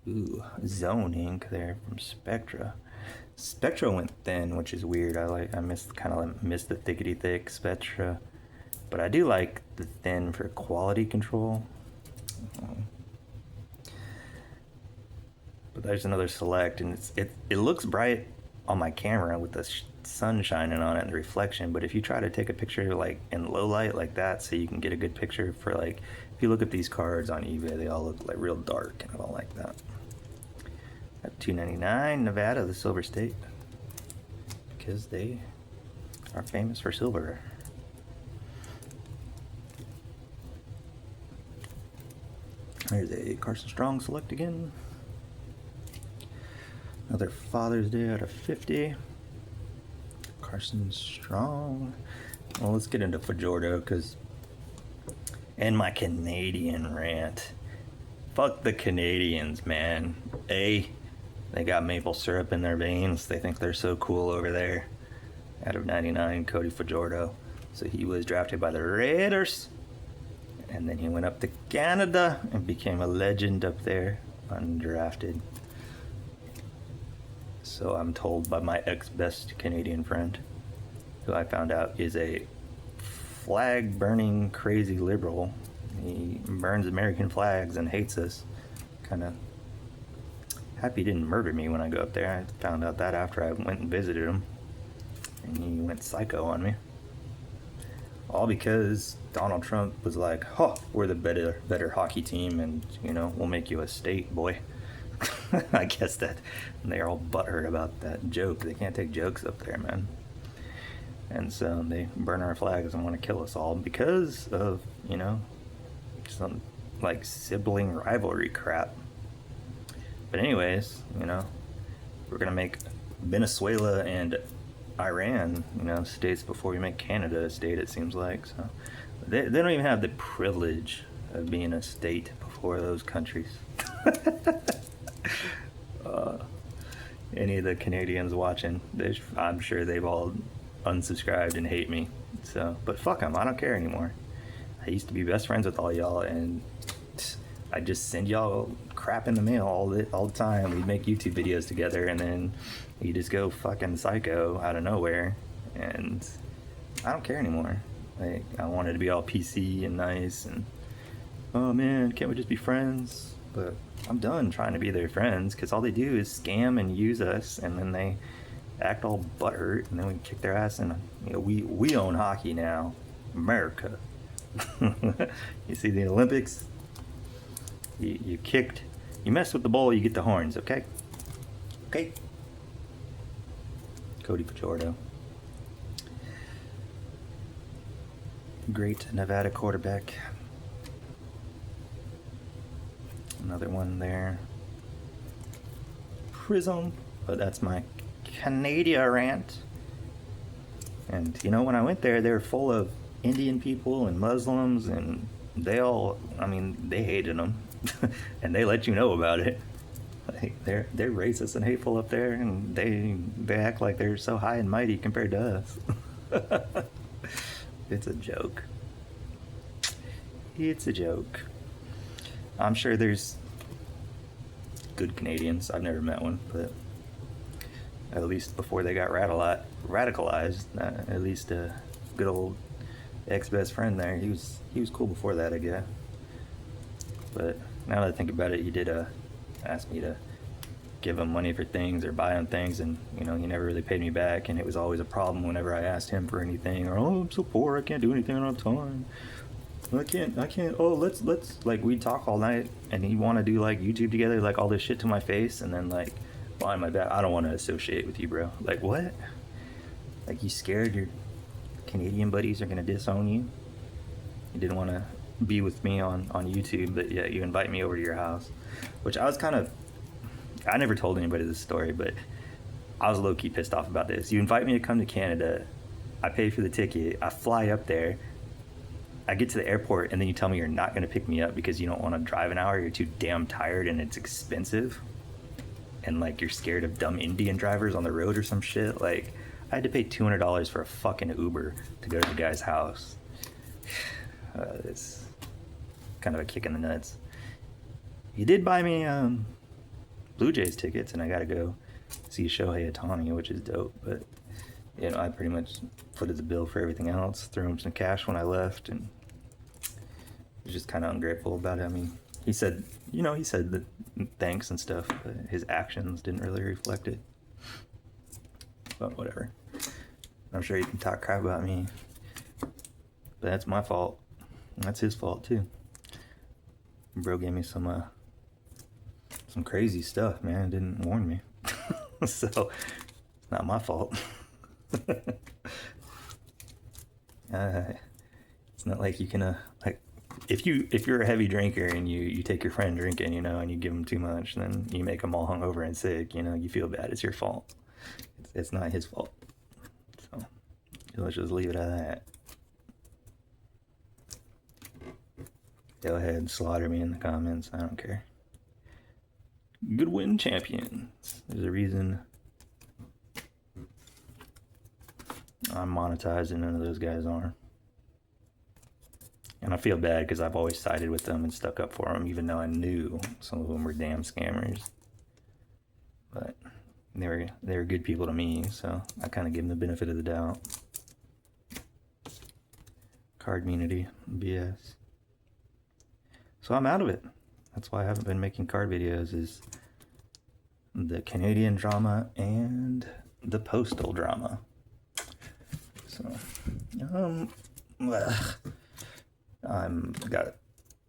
S1: Ooh, Zone Ink there from Spectra. Spectra went thin, which is weird. I missed the thickety thick Spectra, but I do like the thin for quality control. But there's another select, and it looks bright on my camera with the sun shining on it and the reflection. But if you try to take a picture like in low light like that, so you can get a good picture for like, if you look at these cards on eBay, they all look like real dark, and I don't like that. At $2.99, Nevada, the Silver State, because they are famous for silver. There's a Carson Strong select again. Another Father's Day out of 50. Carson Strong. Well, let's get into Fajardo, and my Canadian rant. Fuck the Canadians, man. They got maple syrup in their veins. They think they're so cool over there. Out of 99, Cody Fajardo. So he was drafted by the Raiders. And then he went up to Canada and became a legend up there, undrafted. So I'm told by my ex-best Canadian friend, who I found out is a flag-burning crazy liberal. He burns American flags and hates us. Kind of happy he didn't murder me when I go up there. I found out that after I went and visited him, and he went psycho on me. All because Donald Trump was like, "Oh, we're the better hockey team, and we'll make you a state, boy." I guess that they're all butthurt about that joke. They can't take jokes up there, man. And so they burn our flags and want to kill us all because of some like sibling rivalry crap. But anyways, we're gonna make Venezuela and Iran, states before we make Canada a state. It seems like so. They don't even have the privilege of being a state before those countries. Any of the Canadians watching, I'm sure they've all unsubscribed and hate me. So, but fuck them, I don't care anymore. I used to be best friends with all y'all, and I just send y'all crap in the mail all the time. We'd make YouTube videos together, and then you just go fucking psycho out of nowhere, and I don't care anymore. Like, I wanted to be all PC and nice, and oh man, can't we just be friends? But I'm done trying to be their friends, because all they do is scam and use us, and then they act all butthurt, and then we kick their ass, and we own hockey now, America. You see the Olympics? You mess with the ball, you get the horns, okay? Okay. Cody Fajardo. Great Nevada quarterback. Another one there. Prism. But that's my Canada rant. And when I went there, they were full of Indian people and Muslims, and they hated them. And they let you know about it. Like, they're racist and hateful up there, and they act like they're so high and mighty compared to us. It's a joke. It's a joke. I'm sure there's good Canadians. I've never met one, but at least before they got radicalized, at least a good old ex-best friend there. He was cool before that, I guess. But now that I think about it, he did ask me to give him money for things or buy him things, and he never really paid me back, and it was always a problem whenever I asked him for anything, or I'm so poor I can't do anything, I don't have time. I can't. Oh, let's like, we'd talk all night, and he'd want to do like YouTube together, like all this shit to my face, and then like Behind my back. I don't want to associate with you, bro. Like, what? Like, you scared your Canadian buddies are going to disown you? You didn't want to be with me on YouTube, but yeah, you invite me over to your house. Which I was kind of... I never told anybody this story, but I was low-key pissed off about this. You invite me to come to Canada, I pay for the ticket, I fly up there, I get to the airport, and then you tell me you're not going to pick me up because you don't want to drive an hour, you're too damn tired and it's expensive, and like you're scared of dumb Indian drivers on the road or some shit. Like, I had to pay $200 for a fucking Uber to go to the guy's house. It's kind of a kick in the nuts. You did buy me Blue Jays tickets, and I gotta go see Shohei Ohtani, which is dope. But you know, I pretty much footed the bill for everything else, threw him some cash when I left, and was just kind of ungrateful about it. I mean, he said that thanks and stuff, but his actions didn't really reflect it. But whatever. I'm sure you can talk crap about me, but that's my fault. That's his fault too. Bro gave me some crazy stuff, man. Didn't warn me. So it's not my fault. It's not like you can like if you're a heavy drinker and you take your friend drinking, you know, and you give them too much, and then you make them all hungover and sick, you know, you feel bad. It's your fault. It's not his fault. So let's just leave it at that. Go ahead, slaughter me in the comments. I don't care. Good win, champions. There's a reason I'm monetized and none of those guys are. And I feel bad because I've always sided with them and stuck up for them, even though I knew some of them were damn scammers. But they were good people to me, so I kind of give them the benefit of the doubt. Card community, BS. So I'm out of it. That's why I haven't been making card videos, is the Canadian drama and the postal drama. So,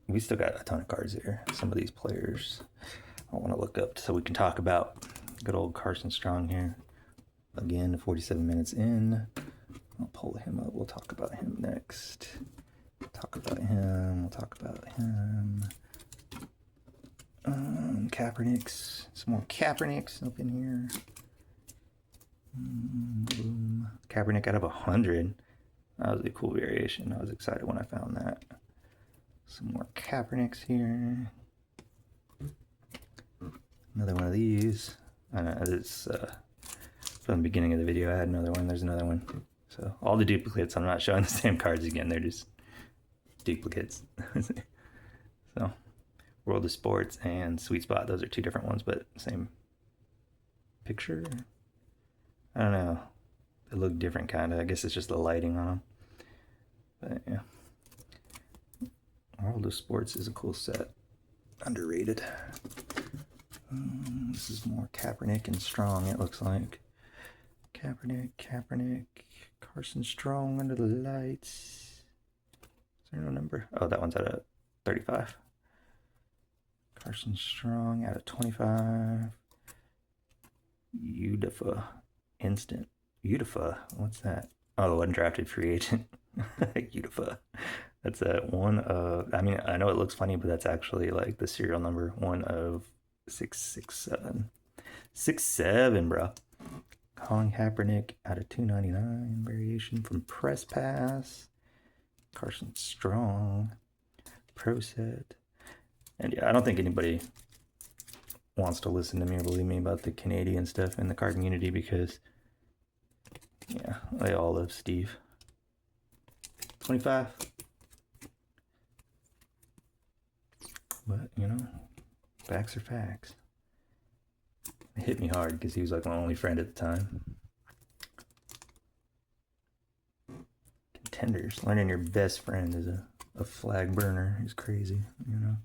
S1: we still got a ton of cards here. Some of these players I want to look up so we can talk about. Good old Carson Strong here. Again, 47 minutes in. I'll pull him up. We'll talk about him next. We'll talk about him. Kaepernicks. Some more Kaepernicks up in here. Boom. Kaepernick out of 100. That was a cool variation. I was excited when I found that. Some more Kaepernicks here. Another one of these. I know this from the beginning of the video. I had another one. There's another one. So all the duplicates. I'm not showing the same cards again. They're just duplicates. So World of Sports and Sweet Spot. Those are two different ones, but same picture. I don't know. They look different, kind of. I guess it's just the lighting on them. But yeah, World of Sports is a cool set. Underrated. This is more Kaepernick and Strong, it looks like. Kaepernick, Carson Strong under the lights. Is there no number? Oh, that one's at a 35. Carson Strong out of 25. Udafa. What's that? Oh, undrafted free agent. Udafa. That's a one of, I mean, I know it looks funny, but that's actually like the serial number. One of 667. 6'7", bro. Colin Kaepernick out of 299. Variation from Press Pass. Carson Strong. Pro set. And yeah, I don't think anybody wants to listen to me or believe me about the Canadian stuff in the card community because, yeah, they all love Steve. 25. But, you know, facts are facts. It hit me hard because he was like my only friend at the time. Contenders. Learning your best friend is a flag burner is crazy, you know.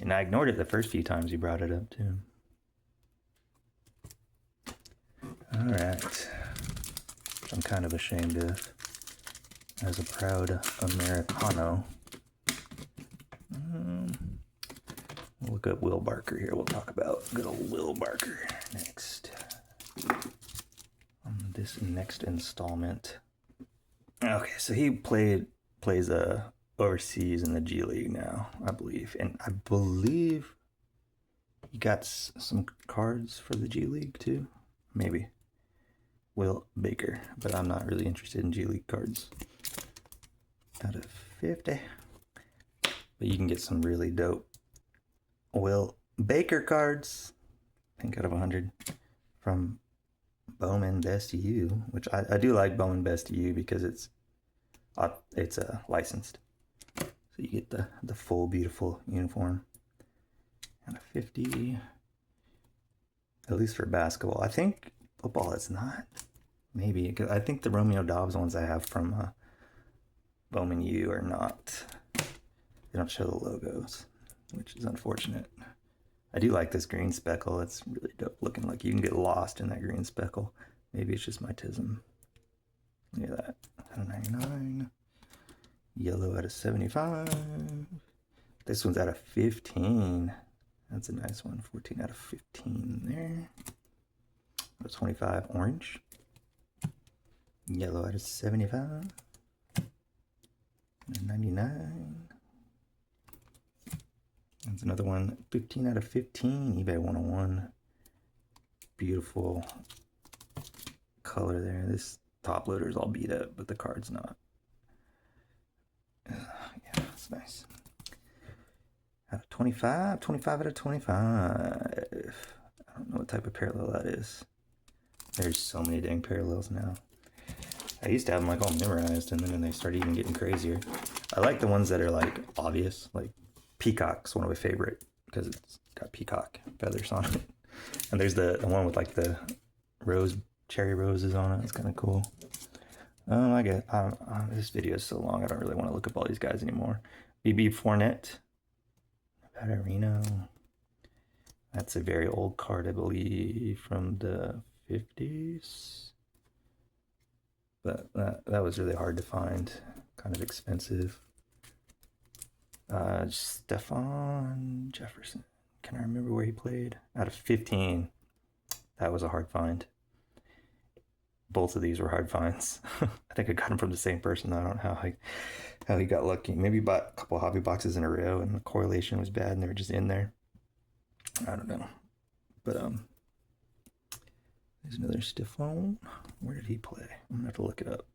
S1: And I ignored it the first few times he brought it up, too. Alright. I'm kind of ashamed of as a proud Americano. We'll look up Will Barker here. We'll talk about good old Will Barker next. On this next installment. Okay, so he plays overseas in the G League now, I believe. And I believe he got some cards for the G League too. Maybe. Will Baker. But I'm not really interested in G League cards. Out of 50. But you can get some really dope Will Baker cards. I think out of 100 from Bowman Best U, which I do like Bowman Best U because it's licensed, so you get the full beautiful uniform. And a 50, at least for basketball. I think football it's not. Maybe because I think the Romeo Dobbs ones I have from Bowman U are not. They don't show the logos, which is unfortunate. I do like this green speckle. It's really dope looking. Like you can get lost in that green speckle. Maybe it's just my tism. Look at that. Out of 99. Yellow out of 75. This one's out of 15. That's a nice one. 14 out of 15 there. Out of 25. Orange. Yellow out of 75. And 99. That's another one. 15 out of 15. eBay 101. Beautiful color there. This top loader is all beat up, but the card's not. Yeah, it's nice. Out of 25. 25 out of 25. I don't know what type of parallel that is. There's so many dang parallels now. I used to have them like all memorized, and then they started even getting crazier. I like the ones that are like obvious, like Peacock's one of my favorite because it's got peacock feathers on it. And there's the one with like the cherry roses on it. It's kind of cool. I guess this video is so long I don't really want to look up all these guys anymore. BB Fournette, Nevada Reno. That's a very old card, I believe, from the 50s. But that was really hard to find, kind of expensive. Stefan Jefferson. Can I remember where he played? Out of 15. That was a hard find. Both of these were hard finds. I think I got them from the same person. I don't know how he got lucky. Maybe he bought a couple of hobby boxes in a row and the correlation was bad and they were just in there. I don't know. But there's another Stefan. Where did he play? I'm gonna have to look it up.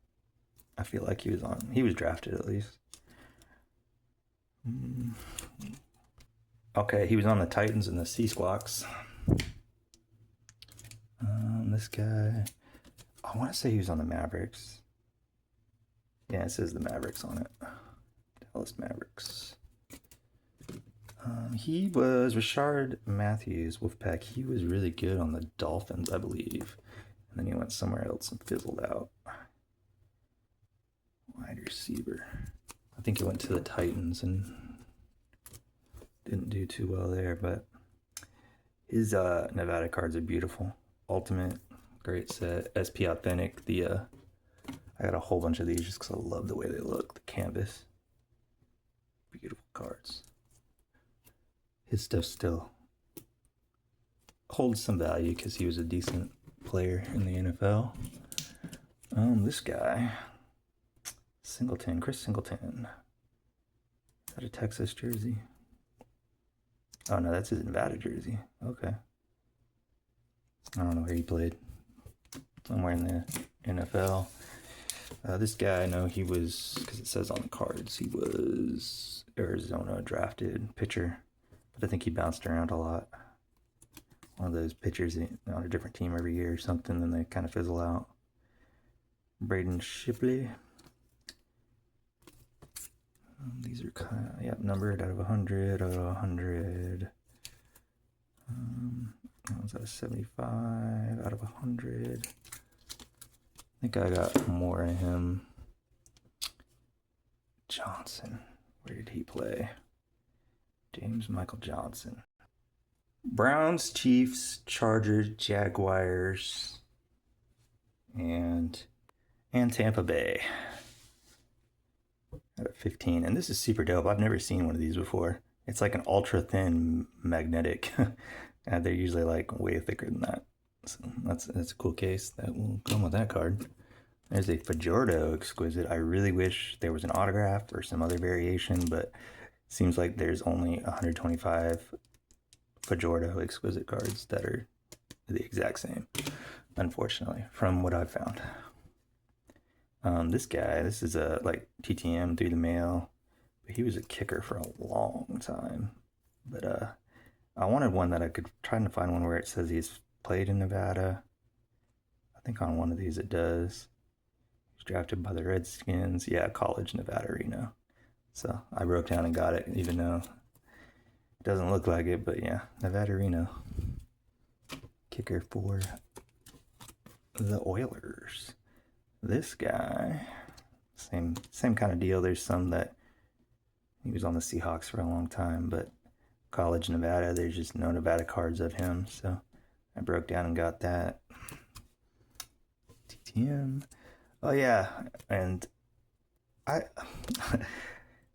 S1: I feel like he was drafted at least. Okay, he was on the Titans and the Sea Squawks. This guy, I want to say he was on the Mavericks. Yeah, it says the Mavericks on it. Dallas Mavericks. He was Rashard Matthews, Wolfpack. He was really good on the Dolphins, I believe. And then he went somewhere else and fizzled out. Wide receiver. I think he went to the Titans and didn't do too well there, but his Nevada cards are beautiful. Ultimate, great set. SP Authentic. I got a whole bunch of these just because I love the way they look. The canvas. Beautiful cards. His stuff still holds some value because he was a decent player in the NFL. This guy, Singleton, Chris Singleton. Is that a Texas jersey? Oh no, that's his Nevada jersey. Okay. I don't know where he played. Somewhere in the NFL. This guy, I know he was, because it says on the cards, he was Arizona drafted pitcher. But I think he bounced around a lot. One of those pitchers on a different team every year or something, then they kind of fizzle out. Braden Shipley. These are kind of, numbered out of 100, out of 100. That was out of 75, out of 100. I think I got more of him. Johnson. Where did he play? James Michael Johnson. Browns, Chiefs, Chargers, Jaguars, and Tampa Bay. Out of 15. And this is super dope. I've never seen one of these before. It's like an ultra thin magnetic. And they're usually like way thicker than that. So that's a cool case that will come with that card. There's a Fajardo Exquisite. I really wish there was an autograph or some other variation, but it seems like there's only 125 Fajardo Exquisite cards that are the exact same, unfortunately, from what I've found. This guy, this is a like TTM through the mail, but he was a kicker for a long time. But I wanted one that I could try to find one where it says he's played in Nevada. I think on one of these it does. He's drafted by the Redskins. Yeah, college Nevada Reno. So I broke down and got it, even though it doesn't look like it. But yeah, Nevada Reno. Kicker for the Oilers. This guy, same kind of deal. There's some that he was on the Seahawks for a long time, but college Nevada, there's just no Nevada cards of him. So I broke down and got that. TTM. Oh yeah, and I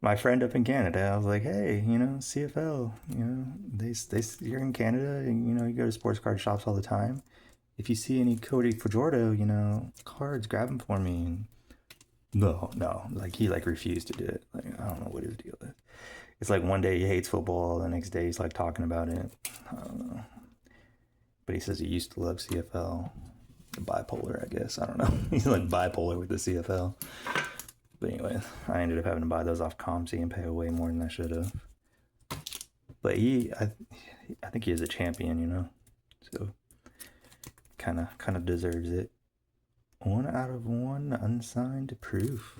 S1: my friend up in Canada, I was like, hey, CFL, you're in Canada, and you go to sports card shops all the time. If you see any Cody Fajardo, cards, grab them for me. And no, like he like refused to do it. Like I don't know what his deal is. It's like one day he hates football, the next day he's like talking about it. I don't know. But he says he used to love CFL. Bipolar, I guess. I don't know. He's like bipolar with the CFL. But anyway, I ended up having to buy those off ComC and pay way more than I should have. But I think he is a champion, so kind of deserves it. 1 out of 1 unsigned proof.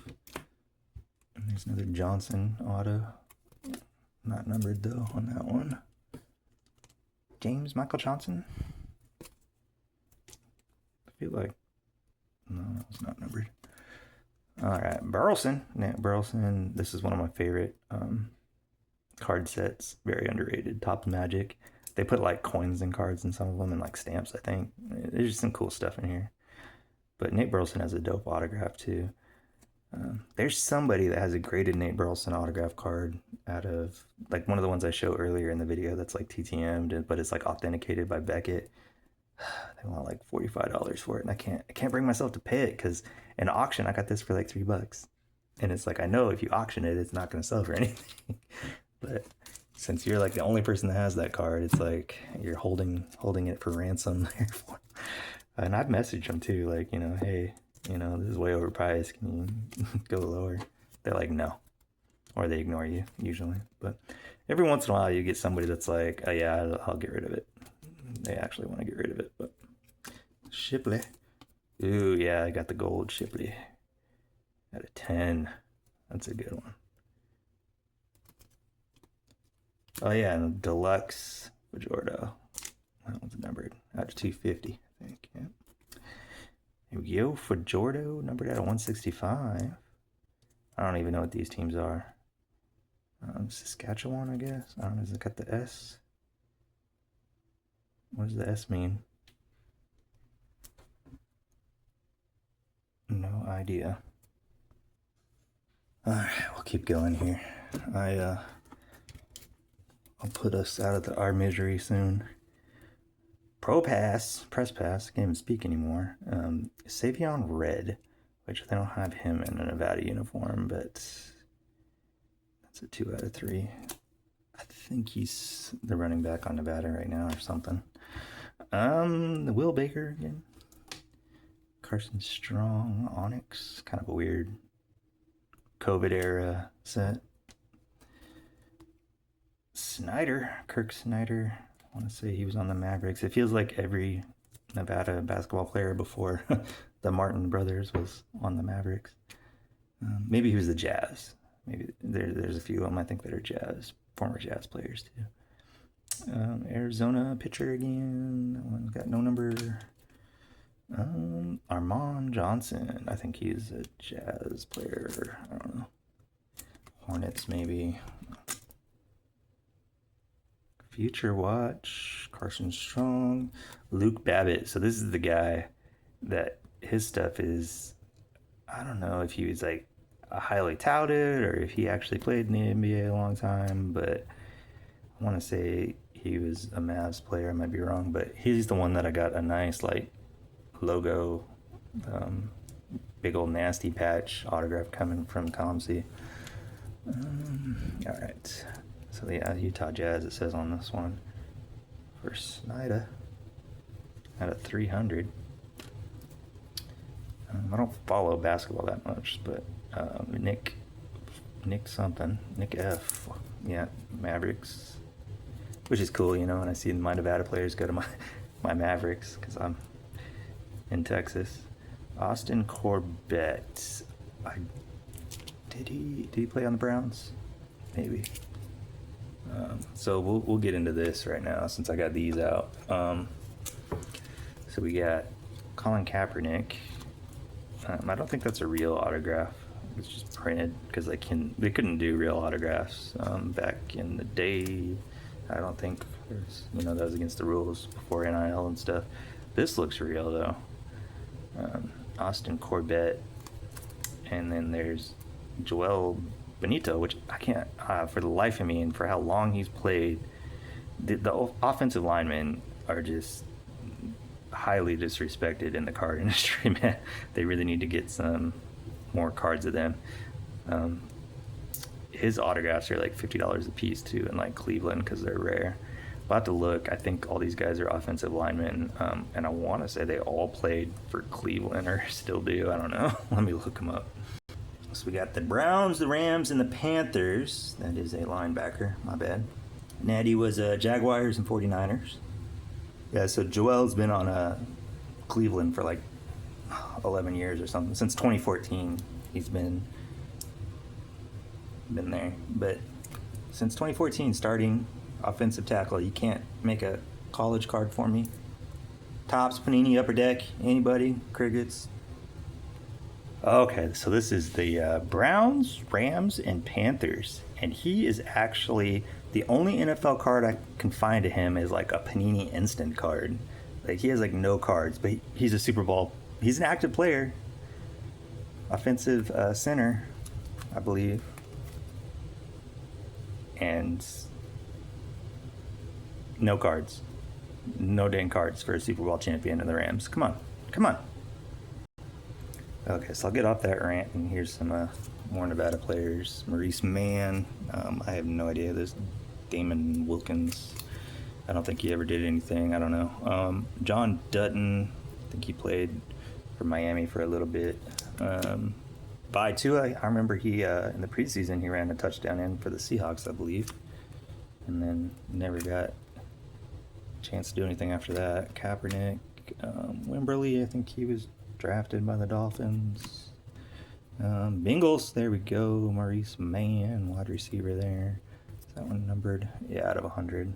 S1: And there's another Johnson auto, not numbered though on that one. James Michael Johnson. I feel like no, that was not numbered. All right, Burleson. Nate Burleson. This is one of my favorite card sets. Very underrated. Top Magic. They put like coins in cards in some of them and like stamps, I think. There's just some cool stuff in here. But Nate Burleson has a dope autograph too. There's somebody that has a graded Nate Burleson autograph card out of like one of the ones I showed earlier in the video that's like TTM'd, but it's like authenticated by Beckett. They want like $45 for it, and I can't bring myself to pay it because in auction I got this for like $3, and it's like I know if you auction it, it's not going to sell for anything. But since you're like the only person that has that card, it's like you're holding it for ransom. And I've messaged them too, like hey, this is way overpriced. Can you go lower? They're like no, or they ignore you usually. But every once in a while you get somebody that's like, oh yeah, I'll get rid of it. They actually want to get rid of it. But Shipley, ooh yeah, I got the gold Shipley at a 10. That's a good one. Oh yeah, and deluxe Fajardo. That one's numbered out of 250, I think. Yeah. Here we go. Fajardo numbered out of 165. I don't even know what these teams are. Saskatchewan, I guess. I don't know. Does it got the S? What does the S mean? No idea. Alright, we'll keep going here. I'll put us out of our misery soon. Press pass, can't even speak anymore. Savion Red, which they don't have him in a Nevada uniform, but that's a 2 out of 3. I think he's the running back on Nevada right now or something. Will Baker again. Carson Strong, Onyx, kind of a weird COVID era set. Snyder, Kirk Snyder. I want to say he was on the Mavericks. It feels like every Nevada basketball player before the Martin brothers was on the Mavericks. Maybe he was the Jazz. Maybe there's a few of them I think that are former Jazz players too. Arizona pitcher again. That one's got no number. Armand Johnson. I think he's a Jazz player. I don't know. Hornets maybe. Future Watch. Carson Strong. Luke Babbitt. So this is the guy that his stuff is, I don't know if he was like highly touted or if he actually played in the NBA a long time, but want to say he was a Mavs player. I might be wrong, but he's the one that I got a nice like logo, big old nasty patch autograph coming from Tomsey. All right, so yeah, Utah Jazz it says on this one for Snyder at a 300. I don't follow basketball that much, but Nick F, yeah, Mavericks, which is cool, you know. When I see my Nevada players go to my Mavericks because I'm in Texas. Austin Corbett, did he play on the Browns? Maybe. So we'll get into this right now since I got these out. So we got Colin Kaepernick. I don't think that's a real autograph. It's just printed because they couldn't do real autographs back in the day. I don't think that was against the rules before NIL and stuff. This looks real though. Austin Corbett, and then there's Joel Benito, which I can't for the life of me, and for how long he's played. The offensive linemen are just highly disrespected in the card industry, man. They really need to get some more cards of them. His autographs are like $50 a piece too in like Cleveland because they're rare. I'll have to look. I think all these guys are offensive linemen, and I want to say they all played for Cleveland or still do. I don't know. Let me look them up. So we got the Browns, the Rams, and the Panthers. That is a linebacker. My bad. Natty was Jaguars and 49ers. Yeah, so Joel's been on Cleveland for like 11 years or something. Since 2014, he's been there. But since 2014, starting offensive tackle, you can't make a college card for me. Tops, Panini, Upper Deck, anybody? Crickets? Okay, so this is the Browns, Rams, and Panthers. And he is actually the only NFL card I can find to him is like a Panini Instant card. Like he has like no cards, but he's a Super Bowl. He's an active player. Offensive center, I believe. And no cards. No dang cards for a Super Bowl champion in the Rams. Come on. Okay, so I'll get off that rant, and here's some more Nevada players. Maurice Mann. I have no idea. There's Damon Wilkins. I don't think he ever did anything. I don't know. John Dutton. I think he played for Miami for a little bit. By Tua, I remember he in the preseason he ran a touchdown in for the Seahawks, I believe, and then never got a chance to do anything after that. Kaepernick, Wimberly, I think he was drafted by the Dolphins. Bengals, there we go. Maurice Mann, wide receiver there. Is that one numbered? Yeah, out of 100.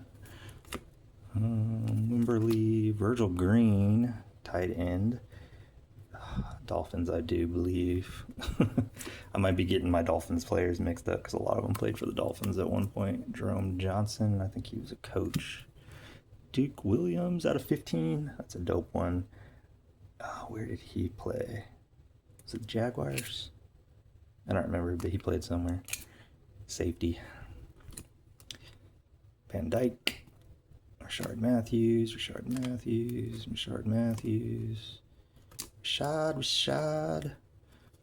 S1: Wimberly, Virgil Green, tight end. Dolphins, I do believe. I might be getting my Dolphins players mixed up because a lot of them played for the Dolphins at one point. Jerome Johnson, I think he was a coach. Duke Williams out of 15. That's a dope one. Where did he play? Was it Jaguars? I don't remember, but he played somewhere. Safety. Van Dyke. Rashard Matthews. Rashad.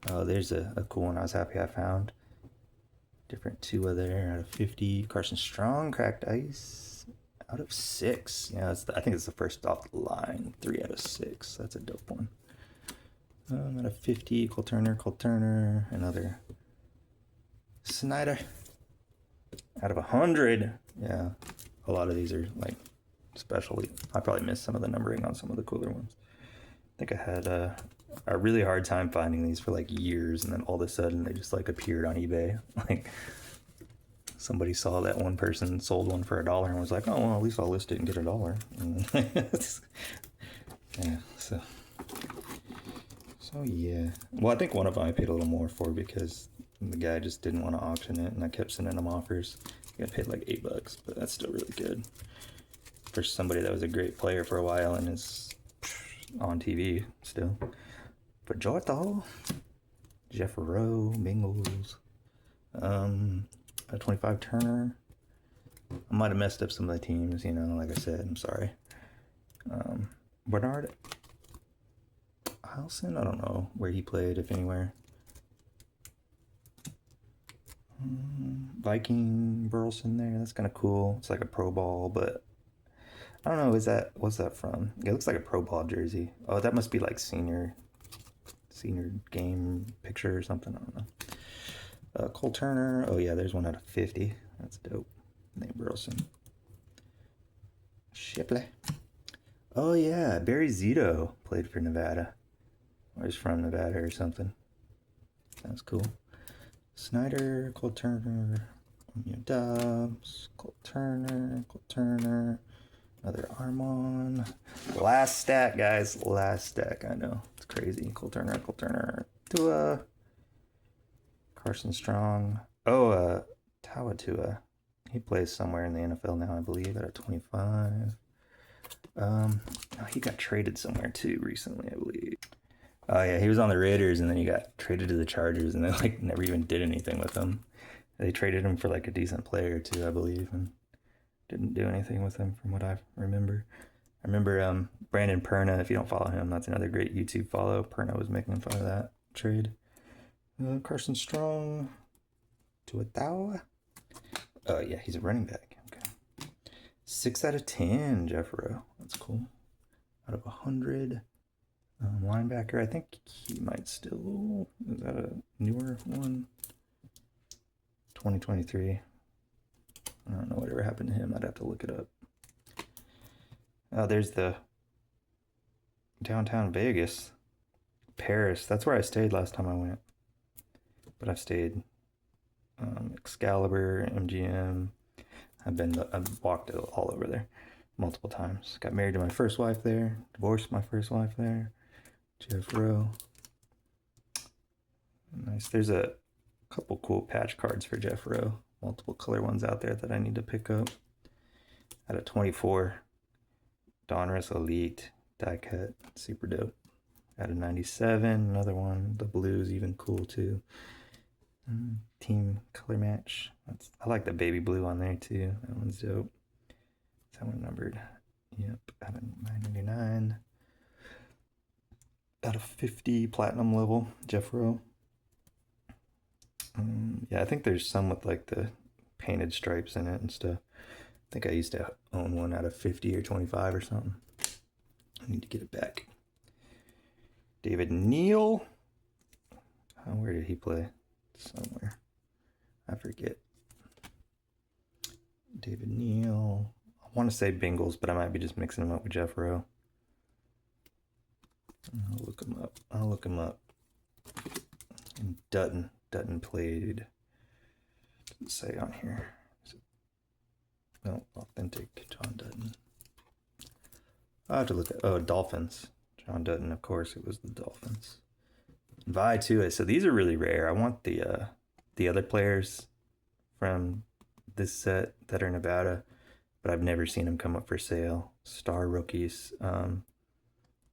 S1: Oh, there's a cool one I was happy I found. Different Tua there out of 50. Carson Strong, cracked ice out of 6. Yeah, I think it's the first off the line. 3 out of 6. That's a dope one. Out of 50, Cole Turner. Another Snyder. Out of 100. Yeah, a lot of these are like special. I probably missed some of the numbering on some of the cooler ones. I think I had a really hard time finding these for like years, and then all of a sudden they just like appeared on eBay. Like somebody saw that one person sold one for $1 and was like, oh well, at least I'll list it and get $1. Yeah, so yeah. Well, I think one of them I paid a little more for because the guy just didn't want to auction it, and I kept sending him offers. I paid like $8, but that's still really good for somebody that was a great player for a while and is on TV still. For Jorto, Jeff Rowe, Bengals, a 25 Turner, I might have messed up some of the teams, you know, like I said, I'm sorry. Bernard Heilson, I don't know where he played, if anywhere. Viking Burleson there, that's kind of cool. It's like a pro ball, but I don't know, what's that from? It looks like a pro ball jersey. Oh, that must be like senior game picture or something, I don't know. Cole Turner, oh yeah, there's one out of 50. That's dope. Nate Burleson. Shipley. Oh yeah, Barry Zito played for Nevada. Or he's from Nevada or something. Sounds cool. Snyder, Cole Turner, Dobbs, Cole Turner, another Armon. Last stack, guys. Last stack. I know. It's crazy. Cole Turner. Tua. Carson Strong. Oh, Tawa Tua. He plays somewhere in the NFL now, I believe, at a 25. He got traded somewhere too recently, I believe. Oh yeah, he was on the Raiders and then he got traded to the Chargers and they like never even did anything with him. They traded him for like a decent player too, I believe, and didn't do anything with him from what I remember. I remember Brandon Perna, if you don't follow him, that's another great YouTube follow. Perna was making fun of that trade. Carson Strong to a Thou. Oh yeah, he's a running back. Okay. 6 out of 10, Jeff Rowe. That's cool. Out of 100. Linebacker, I think he might still, is that a newer one? 2023. I don't know whatever happened to him. I'd have to look it up. Oh, there's the downtown Vegas. Paris. That's where I stayed last time I went. But I've stayed Excalibur, MGM. I've walked all over there multiple times. Got married to my first wife there. Divorced my first wife there. Jeff Rowe. Nice. There's a couple cool patch cards for Jeff Rowe. Multiple color ones out there that I need to pick up. At a 24. Donruss Elite die cut. Super dope. At a 97. Another one. The blue's even cool too. Team color match. I like the baby blue on there too. That one's dope. That one numbered. Yep. At a 999. Out of 50 platinum level, Jeff Rowe. Yeah, I think there's some with like the painted stripes in it and stuff. I think I used to own one out of 50 or 25 or something. I need to get it back. David Neal. Where did he play? Somewhere. I forget. David Neal. I want to say Bengals, but I might be just mixing him up with Jeff Rowe. I'll look him up. And Dutton played. Doesn't say on here. No, authentic John Dutton. I'll have to look at Dolphins. John Dutton, of course, it was the Dolphins. Vi too. So these are really rare. I want the other players from this set that are Nevada, but I've never seen them come up for sale. Star rookies.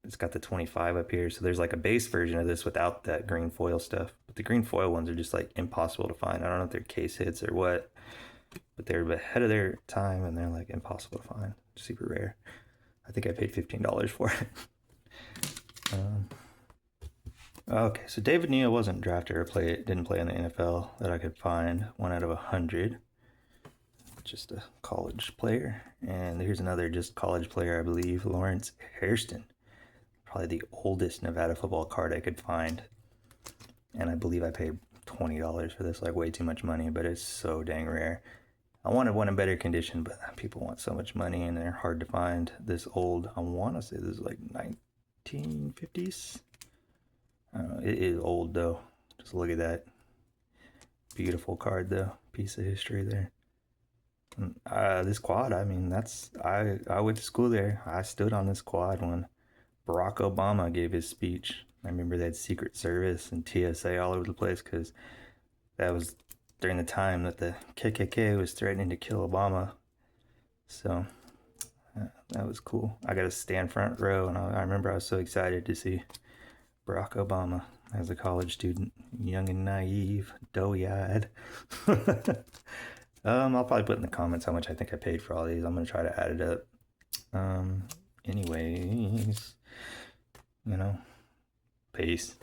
S1: It's got the 25 up here. So there's like a base version of this without that green foil stuff. But the green foil ones are just like impossible to find. I don't know if they're case hits or what, but they're ahead of their time and they're like impossible to find. Super rare. I think I paid $15 for it. Okay, so David Neal wasn't drafted or didn't play in the NFL that I could find. 1 out of 100. Just a college player. And here's another just college player, I believe, Lawrence Hairston. Probably the oldest Nevada football card I could find. And I believe I paid $20 for this, like way too much money, but it's so dang rare. I wanted one in better condition, but people want so much money and they're hard to find. This old, I want to say this is like 1950s. I don't know, it is old though. Just look at that. Beautiful card though. Piece of history there. This quad, I mean, I went to school there. I stood on this quad when Barack Obama gave his speech. I remember they had Secret Service and TSA all over the place because that was during the time that the KKK was threatening to kill Obama. So that was cool. I got to stand front row, and I remember I was so excited to see Barack Obama as a college student, young and naive, doughy-eyed. I'll probably put in the comments how much I think I paid for all these. I'm gonna try to add it up. Anyways, you know, peace.